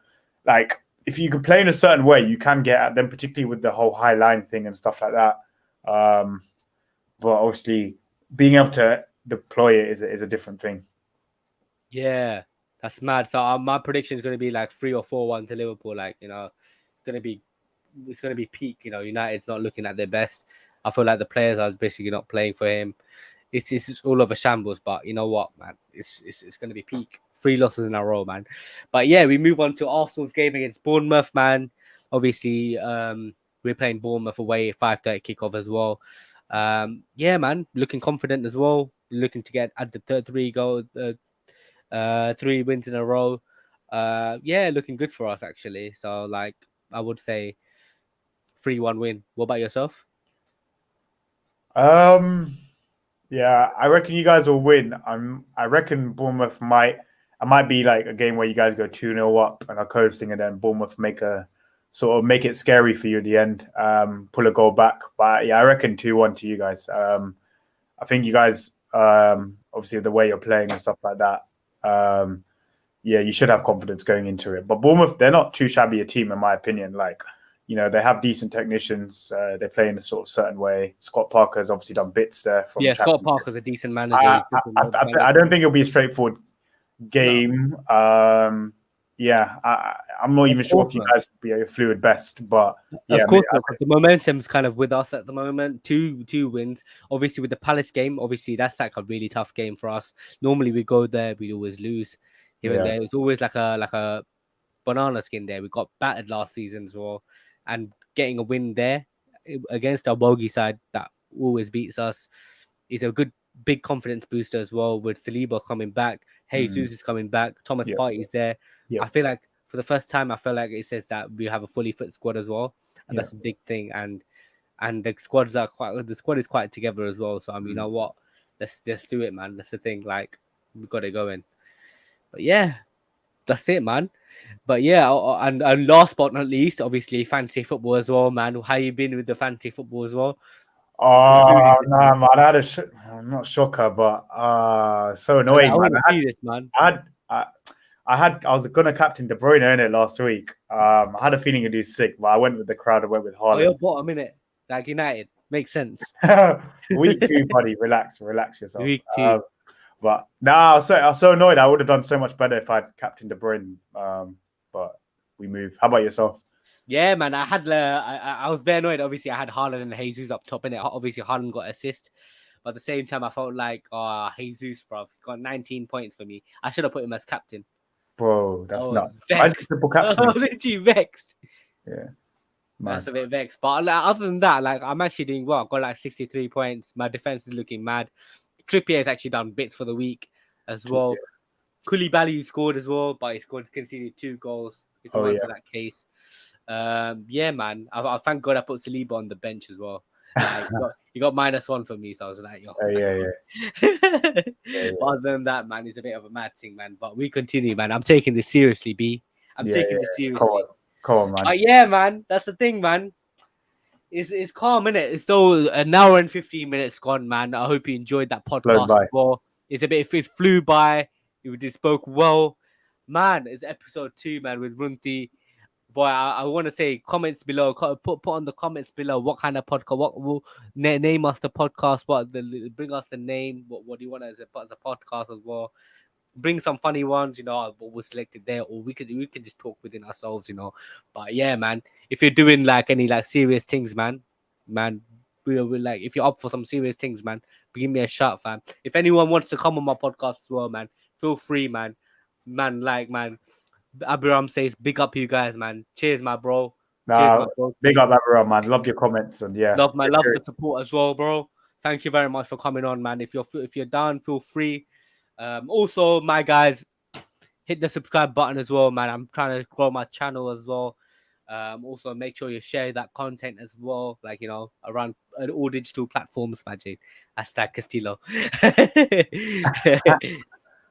if you can play in a certain way, you can get at them, particularly with the whole high line thing and stuff like that. But obviously, being able to deploy it is a different thing. Yeah, that's mad. So my prediction is going to be like 3 or 4-1 to Liverpool. Like, it's going to be peak. United's not looking at their best. I feel like the players are basically not playing for him. It's all over shambles. But you know what, man? It's going to be peak. 3 losses in a row, man. But yeah, we move on to Arsenal's game against Bournemouth, man. Obviously, we're playing Bournemouth away, 5:30 kickoff as well. Yeah, man, looking confident as well. Looking to get at the third 3 wins in a row. Yeah, looking good for us actually. So like, I would say 3-1 win. What about yourself? Yeah, I reckon you guys will win. I reckon Bournemouth might. It might be like a game where you guys go 2-0 up and are coasting, and then Bournemouth make it scary for you at the end. Pull a goal back, but yeah, I reckon 2-1 to you guys. I think you guys, obviously the way you're playing and stuff like that. Yeah, you should have confidence going into it. But Bournemouth, they're not too shabby a team in my opinion. They have decent technicians. They play in a sort of certain way. Scott Parker's obviously done bits there from Yeah, Scott Championship. Parker's a decent manager. I don't think it'll be a straightforward No, game. Yeah, I'm not of even sure course if you not. guys would be a fluid best, but yeah, Of course not, because the momentum's kind of with us at the moment. Two wins. Obviously, with the Palace game, obviously that's like a really tough game for us. Normally we go there, we always lose. Even yeah, there, it's always like a banana skin there. We got battered last season as well, and getting a win there against our bogey side that always beats us is a good big confidence booster as well. With Saliba coming back, Jesus is coming back, Thomas yeah, Partey is there. yeah, I feel like for the first time, I feel like it says that we have a fully fit squad as well, and yeah. that's a big thing. And the squad is quite together as well. So I mean, you know what? Let's do it, man. That's the thing. Like, we got it going. But yeah, that's it, man. But yeah, and last but not least, obviously fantasy football as well, man. How you been with the fantasy football as well? You concluded Oh this, no, man. man! I'm not shocker, but so I annoying, man. want to see this, man. I had, I, I was gonna captain De Bruyne in it last week. I had a feeling he'd do sick, but I went with the crowd. I went with Oh, Haaland. you're bottom in it, like United. Makes sense. Week 2, buddy. Relax yourself. Week 2. But no, I was so annoyed. I would have done so much better if I'd captained De Bruyne. But we move. How about yourself? Yeah, man. I was very annoyed. Obviously, I had Haaland and Jesus up top in it. Obviously, Haaland got assist, But at the same time, I felt like, Jesus, bro, got 19 points for me. I should have put him as captain. Bro, that's I was nuts. Why vexed. triple I captain? was literally vexed. Yeah, That's man. a bit vexed. But like, other than that, like I'm actually doing well. I got like 63 points. My defense is looking mad. Trippier has actually done bits for the week as well. Koulibaly scored as well, but he conceded 2 goals. If it Oh weren't yeah. for that case, yeah, man. I thank God I put Saliba on the bench as well. Like he got -1 for me, so I was like, yo, Yeah. But other than that, man, it's a bit of a mad thing, man. But we continue, man. I'm taking this seriously, B. I'm taking this seriously. Come on, man. But yeah, man, that's the thing, man. It's calm, innit? It's so an hour and 15 minutes gone, man. I hope you enjoyed that podcast. by. Well, it flew by. You just spoke well, man. It's episode 2, man, with Runthy. Boy, I want to say comments below. Put on the comments below what kind of podcast. What will name us the podcast? Bring us the name. What do you want as a podcast as well? Bring some funny ones, you know, we'll select it there, or we could just talk within ourselves, you know. But yeah, man, if you're doing like any like serious things, man, we'll like if you're up for some serious things, man, give me a shout, fam. If anyone wants to come on my podcast as well, man, feel free, man. Abiram says, big up you guys, man. Cheers, my bro. Cheers, my bro. Big up, everyone, man. Love your comments and yeah, love the support as well, bro. Thank you very much for coming on, man. If you're down, feel free. Also, my guys, hit the subscribe button as well, man. I'm trying to grow my channel as well. Also, make sure you share that content as well, like, you know, around all digital platforms, magic. Hashtag Castillo.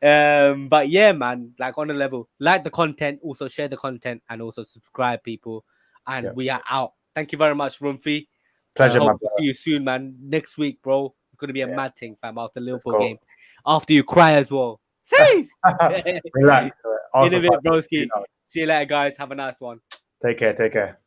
But yeah, man, like on a level, like the content, also share the content, and also subscribe, people. And we are out. Thank you very much, Runthy. Pleasure, hope to see you soon, man. Next week, bro. It's gonna be a mad thing, fam. After the Liverpool game, after you cry as well. See. Relax. In a bit, broski. See you later, guys. Have a nice one. Take care.